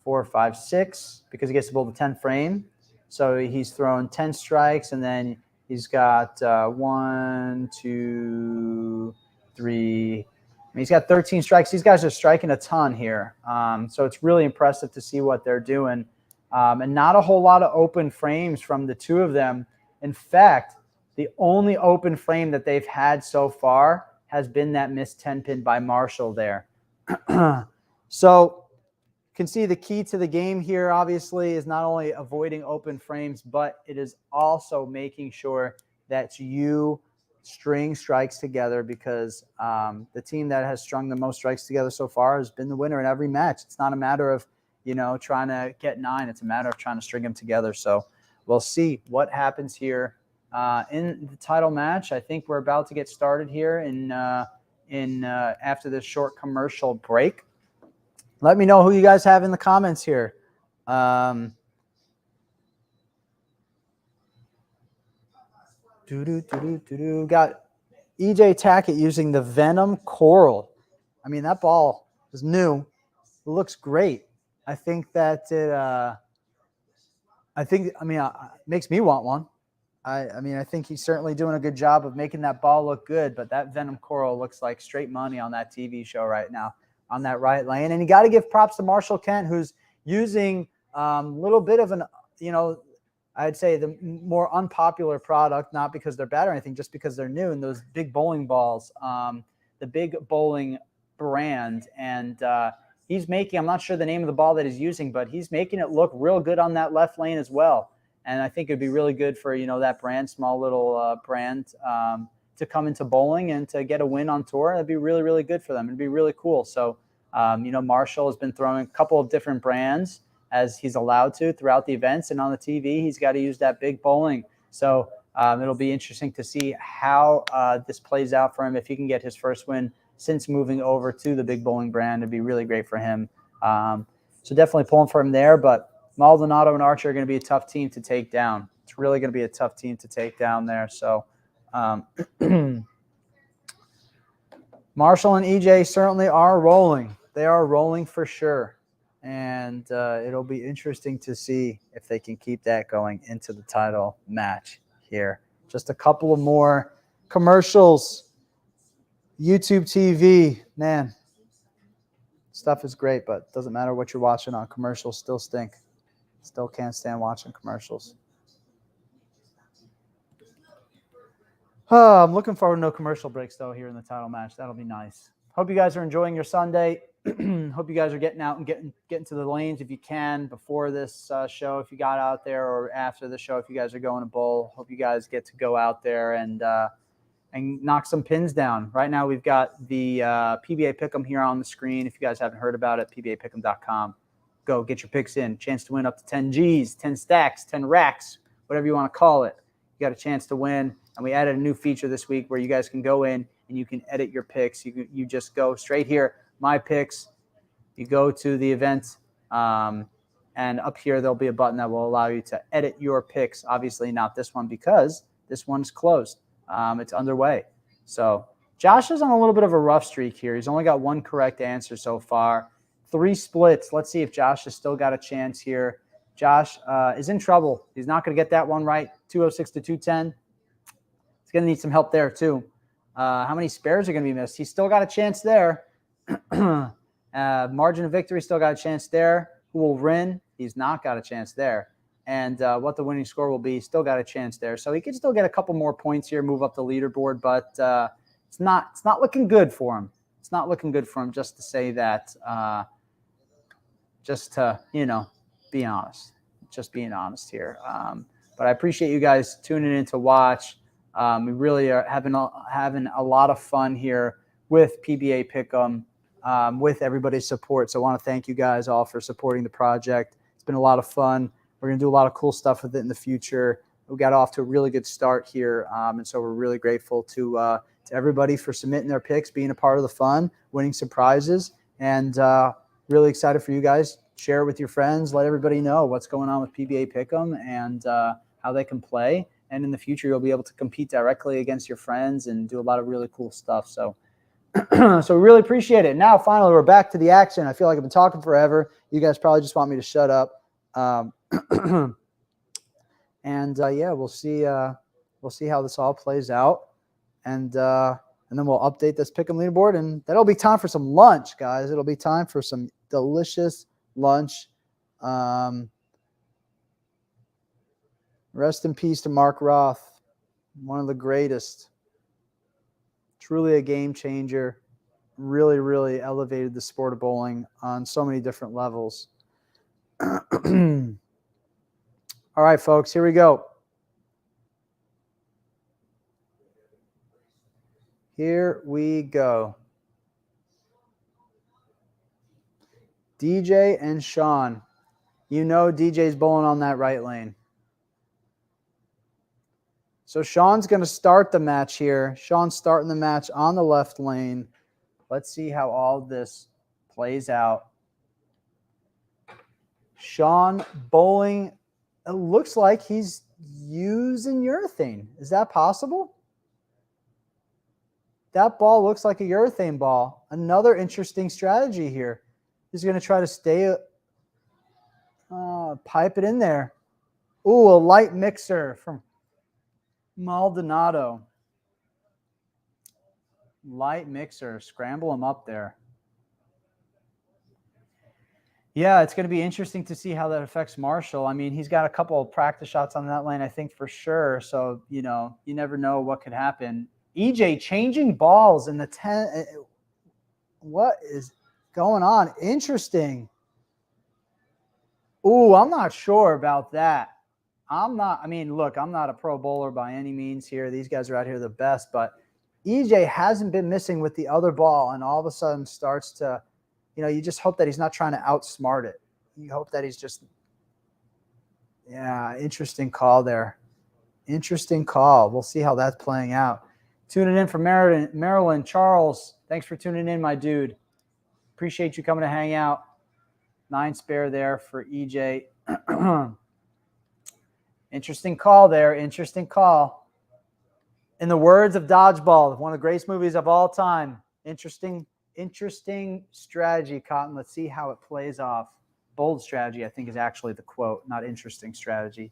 4, 5, 6, because he gets to bowl the 10 frame. So he's thrown 10 strikes, and then he's got 1, 2, 3. He's got 13 strikes. These guys are striking a ton here. So it's really impressive to see what they're doing. And not a whole lot of open frames from the two of them. In fact, the only open frame that they've had so far has been that missed 10 pin by Marshall there. So you can see the key to the game here, obviously, is not only avoiding open frames, but it is also making sure that you string strikes together, because the team that has strung the most strikes together so far has been the winner in every match. It's not a matter of, trying to get 9. It's a matter of trying to string them together. So we'll see what happens here in the title match. I think we're about to get started here in after this short commercial break. Let me know who you guys have in the comments here. Got EJ Tackett using the Venom Coral. I mean, that ball is new. It looks great. I think that it makes me want one. I think he's certainly doing a good job of making that ball look good, but that Venom Coral looks like straight money on that TV show right now on that right lane. And you got to give props to Marshall Kent, who's using a little bit of an, I'd say the more unpopular product, not because they're bad or anything, just because they're new, and those big bowling balls, the Big Bowling brand. And he's making, I'm not sure the name of the ball that he's using, but he's making it look real good on that left lane as well. And I think it'd be really good for, that brand, small little brand, to come into bowling and to get a win on tour. That'd be really, really good for them. It'd be really cool. So, Marshall has been throwing a couple of different brands as he's allowed to throughout the events, and on the TV, he's got to use that Big Bowling. So it'll be interesting to see how this plays out for him. If he can get his first win since moving over to the Big Bowling brand, it'd be really great for him. So definitely pulling for him there, but Maldonado and Archer are going to be a tough team to take down. It's really going to be a tough team to take down there. So Marshall and EJ certainly are rolling. They are rolling for sure. And it'll be interesting to see if they can keep that going into the title match here. Just a couple of more commercials. YouTube TV, man, stuff is great, but it doesn't matter what you're watching on. Commercials still stink. Still can't stand watching commercials. Oh, I'm looking forward to no commercial breaks, though, here in the title match. That'll be nice. Hope you guys are enjoying your Sunday. Hope you guys are getting out and getting to the lanes if you can before this show, if you got out there, or after the show if you guys are going to bowl. Hope you guys get to go out there and knock some pins down. Right now we've got the PBA Pick'em here on the screen. If you guys haven't heard about it, pbapick'em.com. Go get your picks in. Chance to win up to 10 G's, 10 stacks, 10 racks, whatever you want to call it. You got a chance to win. And we added a new feature this week where you guys can go in and you can edit your picks. You just go straight here, my picks. You go to the event, and up here there'll be a button that will allow you to edit your picks. Obviously not this one because this one's closed. It's underway. So Josh is on a little bit of a rough streak here. He's only got 1 correct answer so far. 3 splits. Let's see if Josh has still got a chance here. Josh is in trouble. He's not going to get that one right. 206 to 210. He's going to need some help there too. How many spares are going to be missed? He's still got a chance there. Margin of victory, still got a chance there. Who will win? He's not got a chance there. And what the winning score will be, still got a chance there. So he could still get a couple more points here, move up the leaderboard, but it's not looking good for him. It's not looking good for him, just to say that, just to, be honest. Just being honest here. But I appreciate you guys tuning in to watch. We really are having a lot of fun here with PBA Pick'em, with everybody's support. So I want to thank you guys all for supporting the project. It's been a lot of fun. We're going to do a lot of cool stuff with it in the future. We got off to a really good start here, and so we're really grateful to everybody for submitting their picks, being a part of the fun, winning some prizes, and really excited for you guys. Share it with your friends. Let everybody know what's going on with PBA Pick'em and how they can play. And in the future, you'll be able to compete directly against your friends and do a lot of really cool stuff. So, so we really appreciate it. Now, finally, we're back to the action. I feel like I've been talking forever. You guys probably just want me to shut up. And yeah, we'll see how this all plays out, and then we'll update this Pick'em leaderboard, and that'll be time for some lunch, guys. It'll be time for some delicious lunch. Rest in peace to Mark Roth, one of the greatest. Truly a game changer. Really, really elevated the sport of bowling on so many different levels. All right, folks, here we go. Here we go. DJ and Sean. You know DJ's bowling on that right lane. So Sean's going to start the match here. Sean's starting the match on the left lane. Let's see how all this plays out. Sean bowling. It looks like he's using urethane. Is that possible? That ball looks like a urethane ball. Another interesting strategy here. He's going to try to stay, pipe it in there. Ooh, a light mixer from Maldonado. Light mixer. Scramble him up there. Yeah, it's going to be interesting to see how that affects Marshall. I mean, he's got a couple of practice shots on that lane, I think, for sure. So, you know, you never know what could happen. EJ changing balls in the 10. What is going on? Interesting. Ooh, I'm not sure about that. I mean, look, I'm not a pro bowler by any means here. These guys are out here the best, but EJ hasn't been missing with the other ball and all of a sudden starts to, you know, you just hope that he's not trying to outsmart it. You hope that he's just, yeah, interesting call there. Interesting call. We'll see how that's playing out. Tuning in from Maryland. Charles, thanks for tuning in, my dude. Appreciate you coming to hang out. 9 spare there for EJ. Interesting call there. Interesting call. In the words of Dodgeball, one of the greatest movies of all time. Interesting strategy, Cotton. Let's see how it plays off. Bold strategy, I think, is actually the quote, not interesting strategy.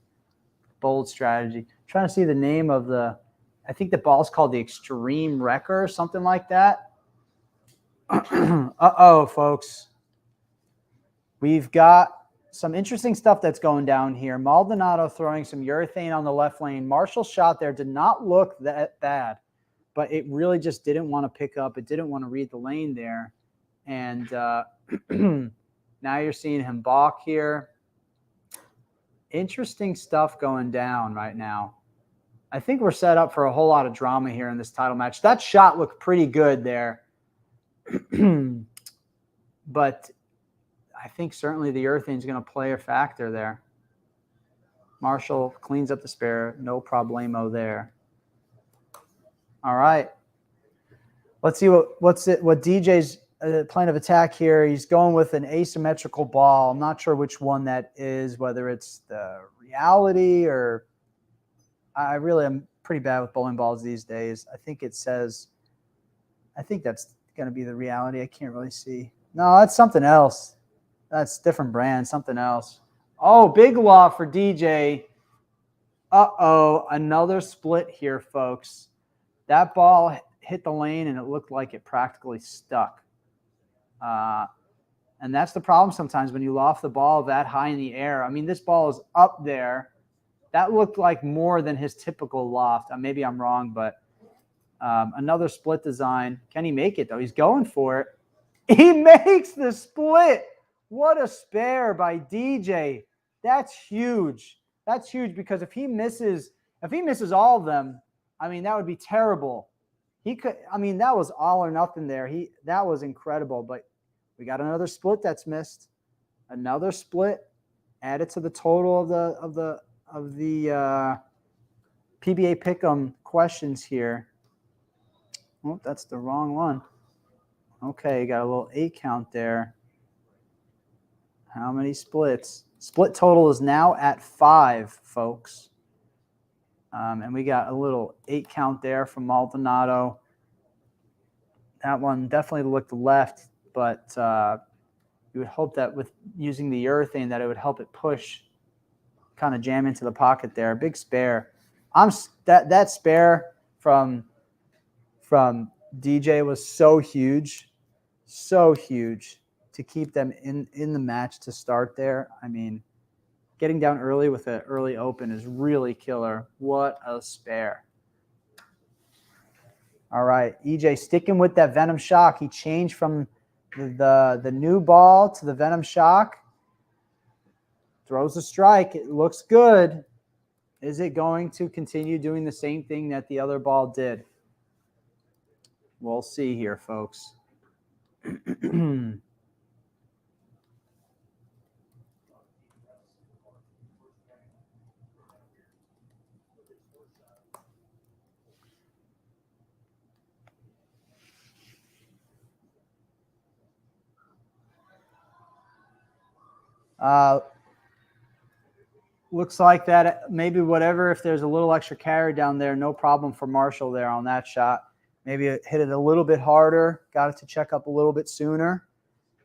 Bold strategy. Trying to see the name of the, I think the ball's called the Extreme Wrecker or something like that. Uh-oh, folks. We've got some interesting stuff that's going down here. Maldonado throwing some urethane on the left lane. Marshall's shot there did not look that bad, but it really just didn't want to pick up. It didn't want to read the lane there. And now you're seeing him balk here. Interesting stuff going down right now. I think we're set up for a whole lot of drama here in this title match. That shot looked pretty good there. But I think certainly the urethane is going to play a factor there. Marshall cleans up the spare. No problemo there. All right. Let's see what DJ's plan of attack here. He's going with an asymmetrical ball. I'm not sure which one that is, whether it's the reality or I really am pretty bad with bowling balls these days. I think it says, I think that's going to be the reality. I can't really see. No, that's something else. That's different brand, something else. Oh, big law for DJ. Uh-oh, another split here, folks. That ball hit the lane, and it looked like it practically stuck. And that's the problem sometimes when you loft the ball that high in the air. I mean, this ball is up there. That looked like more than his typical loft. Maybe I'm wrong, but another split design. Can he make it, though? He's going for it. He makes the split. What a spare by DJ. That's huge. That's huge because if he misses all of them, I mean, that would be terrible. He could, I mean, that was all or nothing there. That was incredible, but we got another split that's missed. Another split. Add it to the total of the PBA Pick'em questions here. Oh, that's the wrong one. Okay, got a little 8 count there. How many splits? Split total is now at 5, folks. And we got a little 8 count there from Maldonado. That one definitely looked left, but you would hope that with using the urethane that it would help it push, kind of jam into the pocket there. Big spare. That spare from DJ was so huge to keep them in the match to start there. I mean, getting down early with an early open is really killer. What a spare. All right, EJ sticking with that Venom Shock. He changed from the new ball to the Venom Shock. Throws a strike. It looks good. Is it going to continue doing the same thing that the other ball did? We'll see here, folks. Looks like that maybe whatever, if there's a little extra carry down there, no problem for Marshall there on that shot. Maybe it hit it a little bit harder, got it to check up a little bit sooner,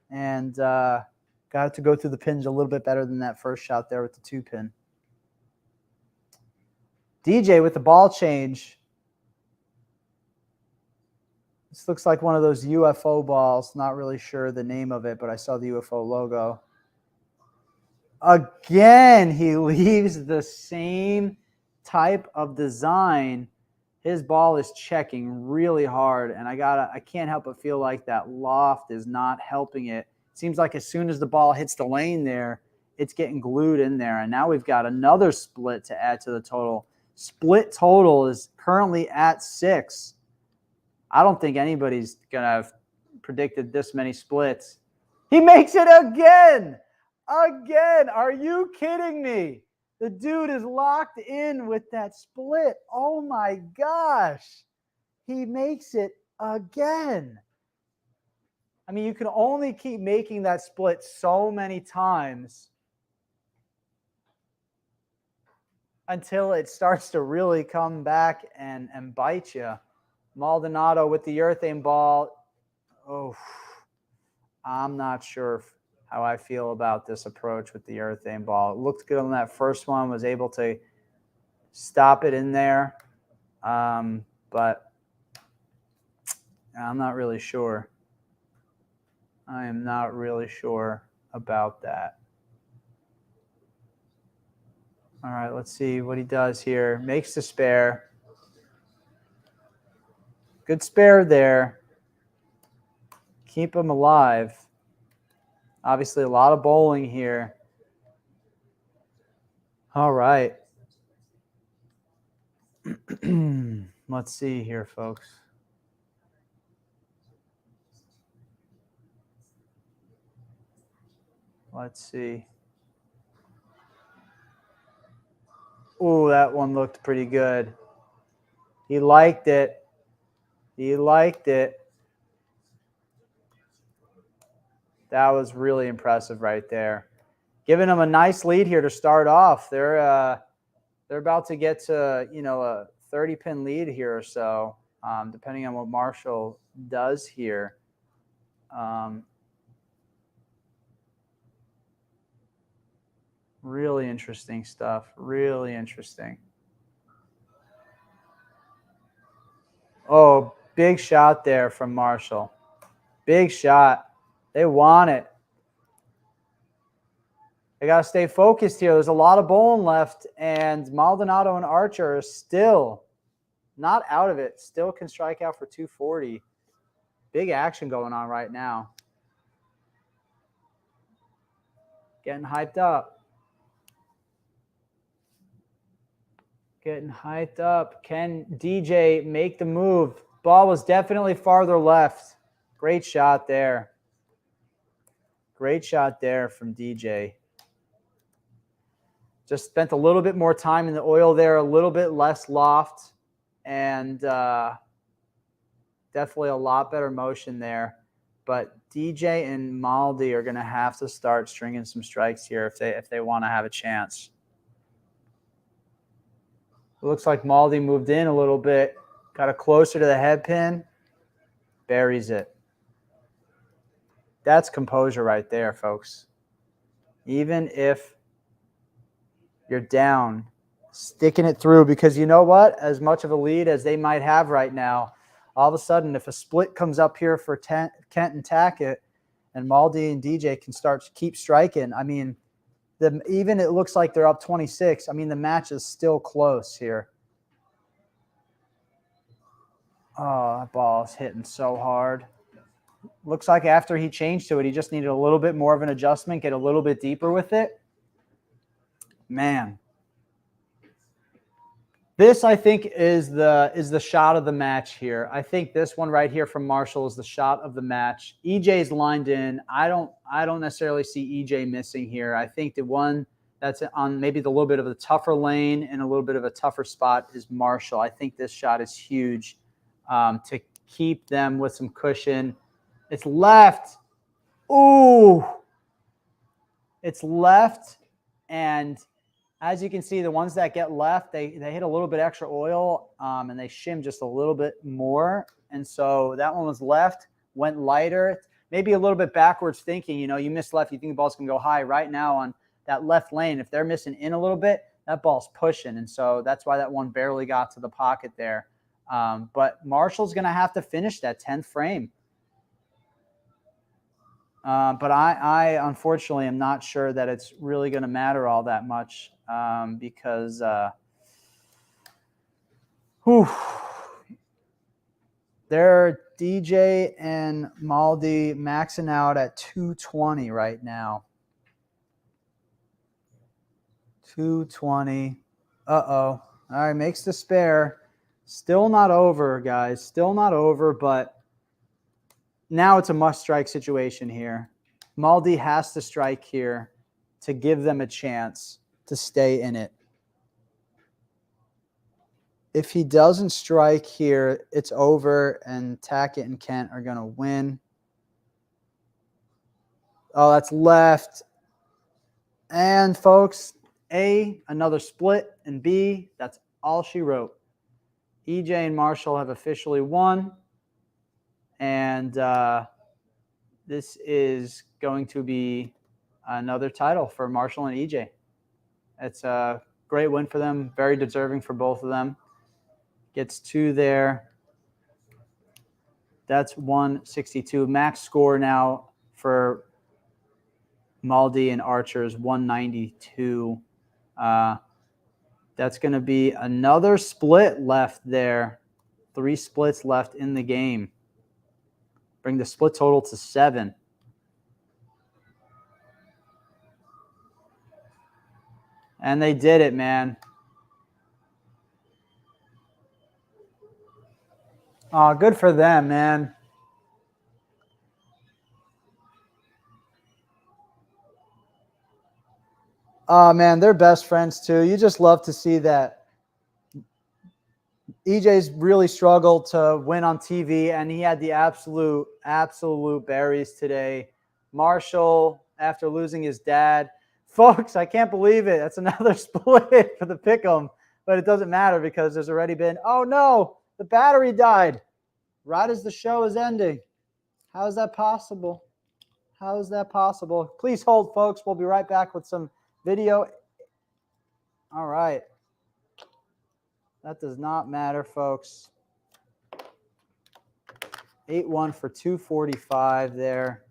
and got it to go through the pins a little bit better than that first shot there with the 2-pin. DJ with the ball change. This looks like one of those UFO balls. Not really sure the name of it, but I saw the UFO logo. Again, he leaves the same type of design. His ball is checking really hard, and I can't help but feel like that loft is not helping it. Seems like as soon as the ball hits the lane there, it's getting glued in there. And now we've got another split to add to the total. Split total is currently at 6. I don't think anybody's going to have predicted this many splits. He makes it again. Again. Are you kidding me? The dude is locked in with that split. Oh, my gosh. He makes it again. I mean, you can only keep making that split so many times until it starts to really come back and bite you. Maldonado with the urethane ball. Oh, I'm not sure how I feel about this approach with the urethane ball. It looked good on that first one, was able to stop it in there. But I'm not really sure. I am not really sure about that. All right, let's see what he does here. Makes the spare. Good spare there. Keep him alive. Obviously, a lot of bowling here. All right. Let's see here, folks. Let's see. Ooh, that one looked pretty good. He liked it. He liked it. That was really impressive right there. Giving them a nice lead here to start off. They're about to get to, a 30-pin lead here or so, depending on what Marshall does here. Really interesting stuff. Really interesting. Oh, big shot there from Marshall. Big shot. They want it. They got to stay focused here. There's a lot of bowling left, and Maldonado and Archer are still not out of it. Still can strike out for 240. Big action going on right now. Getting hyped up. Getting hyped up. Can DJ make the move? Ball was definitely farther left. Great shot there. Great shot there from DJ. Just spent a little bit more time in the oil there, a little bit less loft, and definitely a lot better motion there. But DJ and Maldi are going to have to start stringing some strikes here if they want to have a chance. It looks like Maldi moved in a little bit, got it closer to the head pin, buries it. That's composure right there, folks. Even if you're down, sticking it through, because you know what? As much of a lead as they might have right now, all of a sudden, if a split comes up here for Kent and Tackett, and Maldi and DJ can keep striking, I mean, even it looks like they're up 26. I mean, the match is still close here. Oh, that ball is hitting so hard. Looks like after he changed to it, he just needed a little bit more of an adjustment, get a little bit deeper with it. Man. This, I think, is the shot of the match here. I think this one right here from Marshall is the shot of the match. EJ's lined in. I don't necessarily see EJ missing here. I think the one that's on maybe the little bit of a tougher lane and a little bit of a tougher spot is Marshall. I think this shot is huge to keep them with some cushion. It's left. Ooh. It's left, and as you can see, the ones that get left, they hit a little bit extra oil, and they shim just a little bit more. And so that one was left, went lighter, maybe a little bit backwards thinking. You know, you miss left, you think the ball's going to go high. Right now on that left lane, if they're missing in a little bit, that ball's pushing. And so that's why that one barely got to the pocket there. But Marshall's going to have to finish that 10th frame. But I unfortunately am not sure that it's really going to matter all that much because they're DJ and Maldi maxing out at 220 right now. 220. Uh-oh. All right, makes the spare. Still not over, guys. Still not over, but now it's a must-strike situation here. Maldi has to strike here to give them a chance to stay in it. If he doesn't strike here, it's over, and Tackett and Kent are going to win. Oh, that's left. And, folks, A, another split, and B, that's all she wrote. EJ and Marshall have officially won. And this is going to be another title for Marshall and EJ. It's a great win for them, very deserving for both of them. Gets 2 there. That's 162. Max score now for Maldi and Archer is 192. That's going to be another split left there. 3 splits left in the game. Bring the split total to 7. And they did it, man. Oh, good for them, man. Oh, man, they're best friends, too. You just love to see that. EJ's really struggled to win on TV, and he had the absolute berries today. Marshall, after losing his dad. Folks, I can't believe it. That's another split for the pick'em, but it doesn't matter because there's already been, oh, no, the battery died right as the show is ending. How is that possible? How is that possible? Please hold, folks. We'll be right back with some video. All right. That does not matter, folks. 8-1 for 245 there.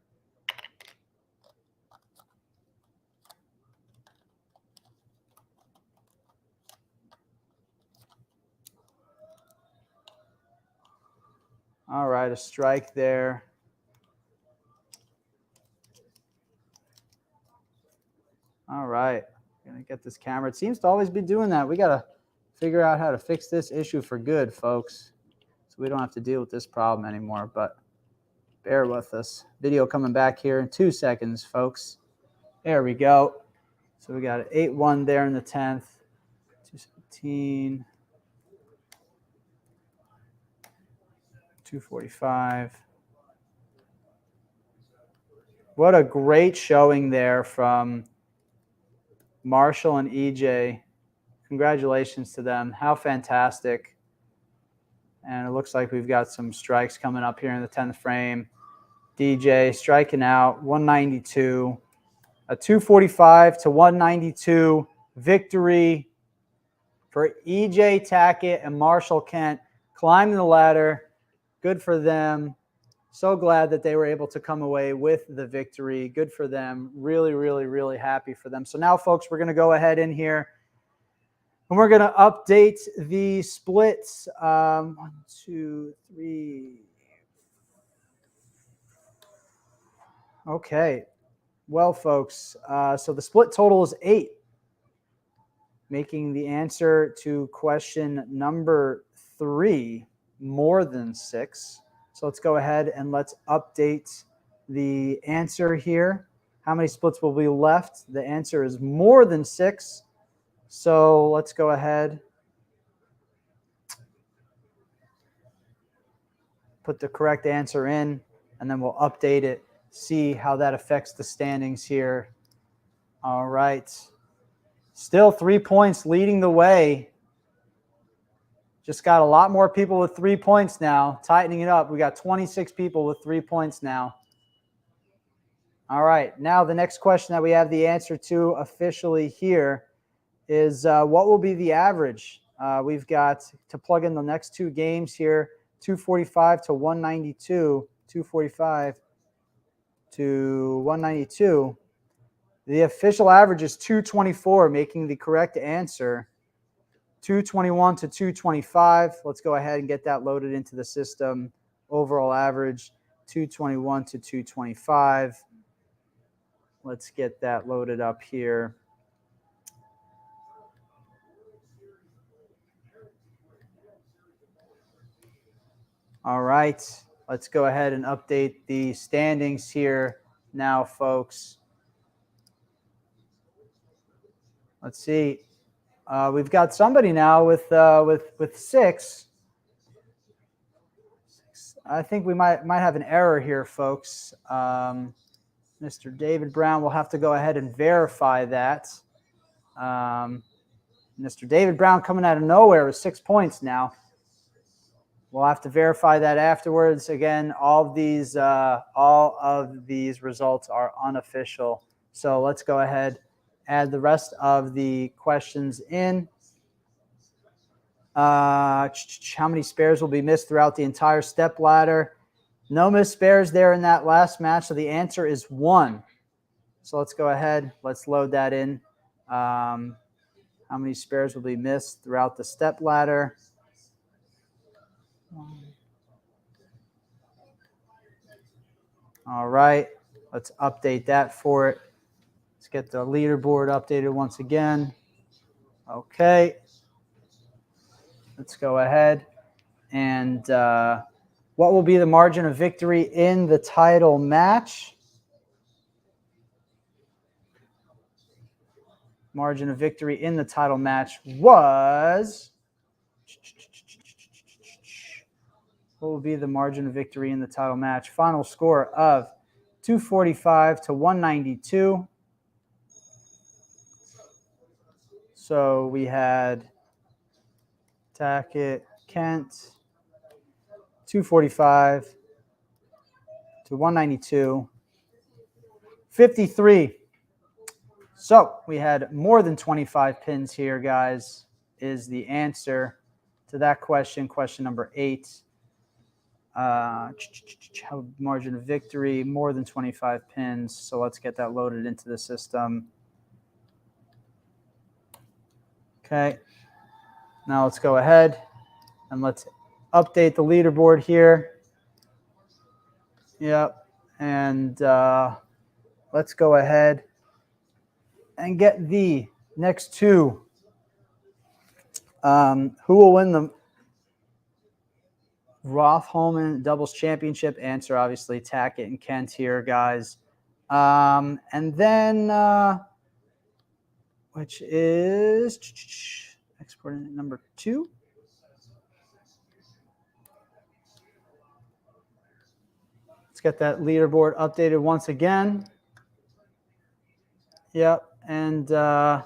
All right, a strike there. All right, gonna get this camera. It seems to always be doing that. We gotta figure out how to fix this issue for good, folks, so we don't have to deal with this problem anymore, but bear with us. Video coming back here in 2 seconds, folks. There we go. So we got an 8-1 there in the 10th. 217. 245. What a great showing there from Marshall and EJ. Congratulations to them. How fantastic. And it looks like we've got some strikes coming up here in the 10th frame. DJ striking out 192. A 245 to 192 victory for EJ Tackett and Marshall Kent, climbing the ladder. Good for them. So glad that they were able to come away with the victory. Good for them. Really, really, really happy for them. So now, folks, we're going to go ahead in here and we're going to update the splits. 1, 2, 3. Okay. Well, folks, so the split total is 8, making the answer to question number 3 more than 6. So let's go ahead and let's update the answer here. How many splits will be left? The answer is more than 6. So let's go ahead. Put the correct answer in, and then we'll update it. See how that affects the standings here. All right. Still 3 points leading the way. Just got a lot more people with 3 points now. Tightening it up. We got 26 people with 3 points now. All right. Now the next question that we have the answer to officially here is what will be the average? We've got to plug in the next 2 games here. 245 to 192. 245 to 192. The official average is 224, making the correct answer 221 to 225. Let's go ahead and get that loaded into the system. Overall average 221 to 225. Let's get that loaded up here. All right. Let's go ahead and update the standings here now, folks. Let's see. We've got somebody now with 6. I think we might have an error here, folks. Mr. David Brown will have to go ahead and verify that. Mr. David Brown coming out of nowhere with 6 points now. We'll have to verify that afterwards. Again, all of these results are unofficial. So let's go ahead, add the rest of the questions in. How many spares will be missed throughout the entire step ladder? No missed spares there in that last match. So the answer is 1. So let's go ahead. Let's load that in. How many spares will be missed throughout the step ladder? All right, let's update that for it. Let's get the leaderboard updated once again. Okay, let's go ahead. And what will be the margin of victory in the title match? Margin of victory in the title match was... What will be the margin of victory in the title match? Final score of 245 to 192. So we had Tackett, Kent, 245 to 192. 53. So we had more than 25 pins here, guys, is the answer to that question, question number 8. Margin of victory, more than 25 pins. So let's get that loaded into the system. Okay. Now let's go ahead and let's update the leaderboard here. Yep. And let's go ahead and get the next 2. Who will win the Roth Holman Doubles Championship? Answer, obviously, Tackett and Kent here, guys. And then which is exporting number 2. Let's get that leaderboard updated once again. Yep, and I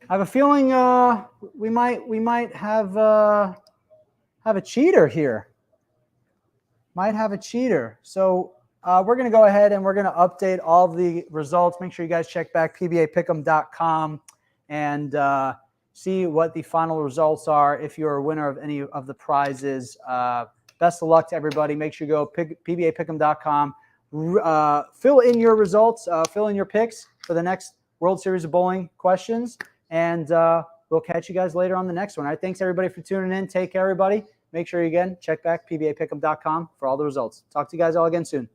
have a feeling we might have a cheater here. Might have a cheater. So we're going to go ahead and we're going to update all the results. Make sure you guys check back pbapick'em.com and see what the final results are if you're a winner of any of the prizes. Best of luck to everybody. Make sure you go pbapick'em.com. Fill in your results. Fill in your picks for the next World Series of Bowling questions. And we'll catch you guys later on the next one. All right, thanks, everybody, for tuning in. Take care, everybody. Make sure you, again, check back pbapick'em.com for all the results. Talk to you guys all again soon.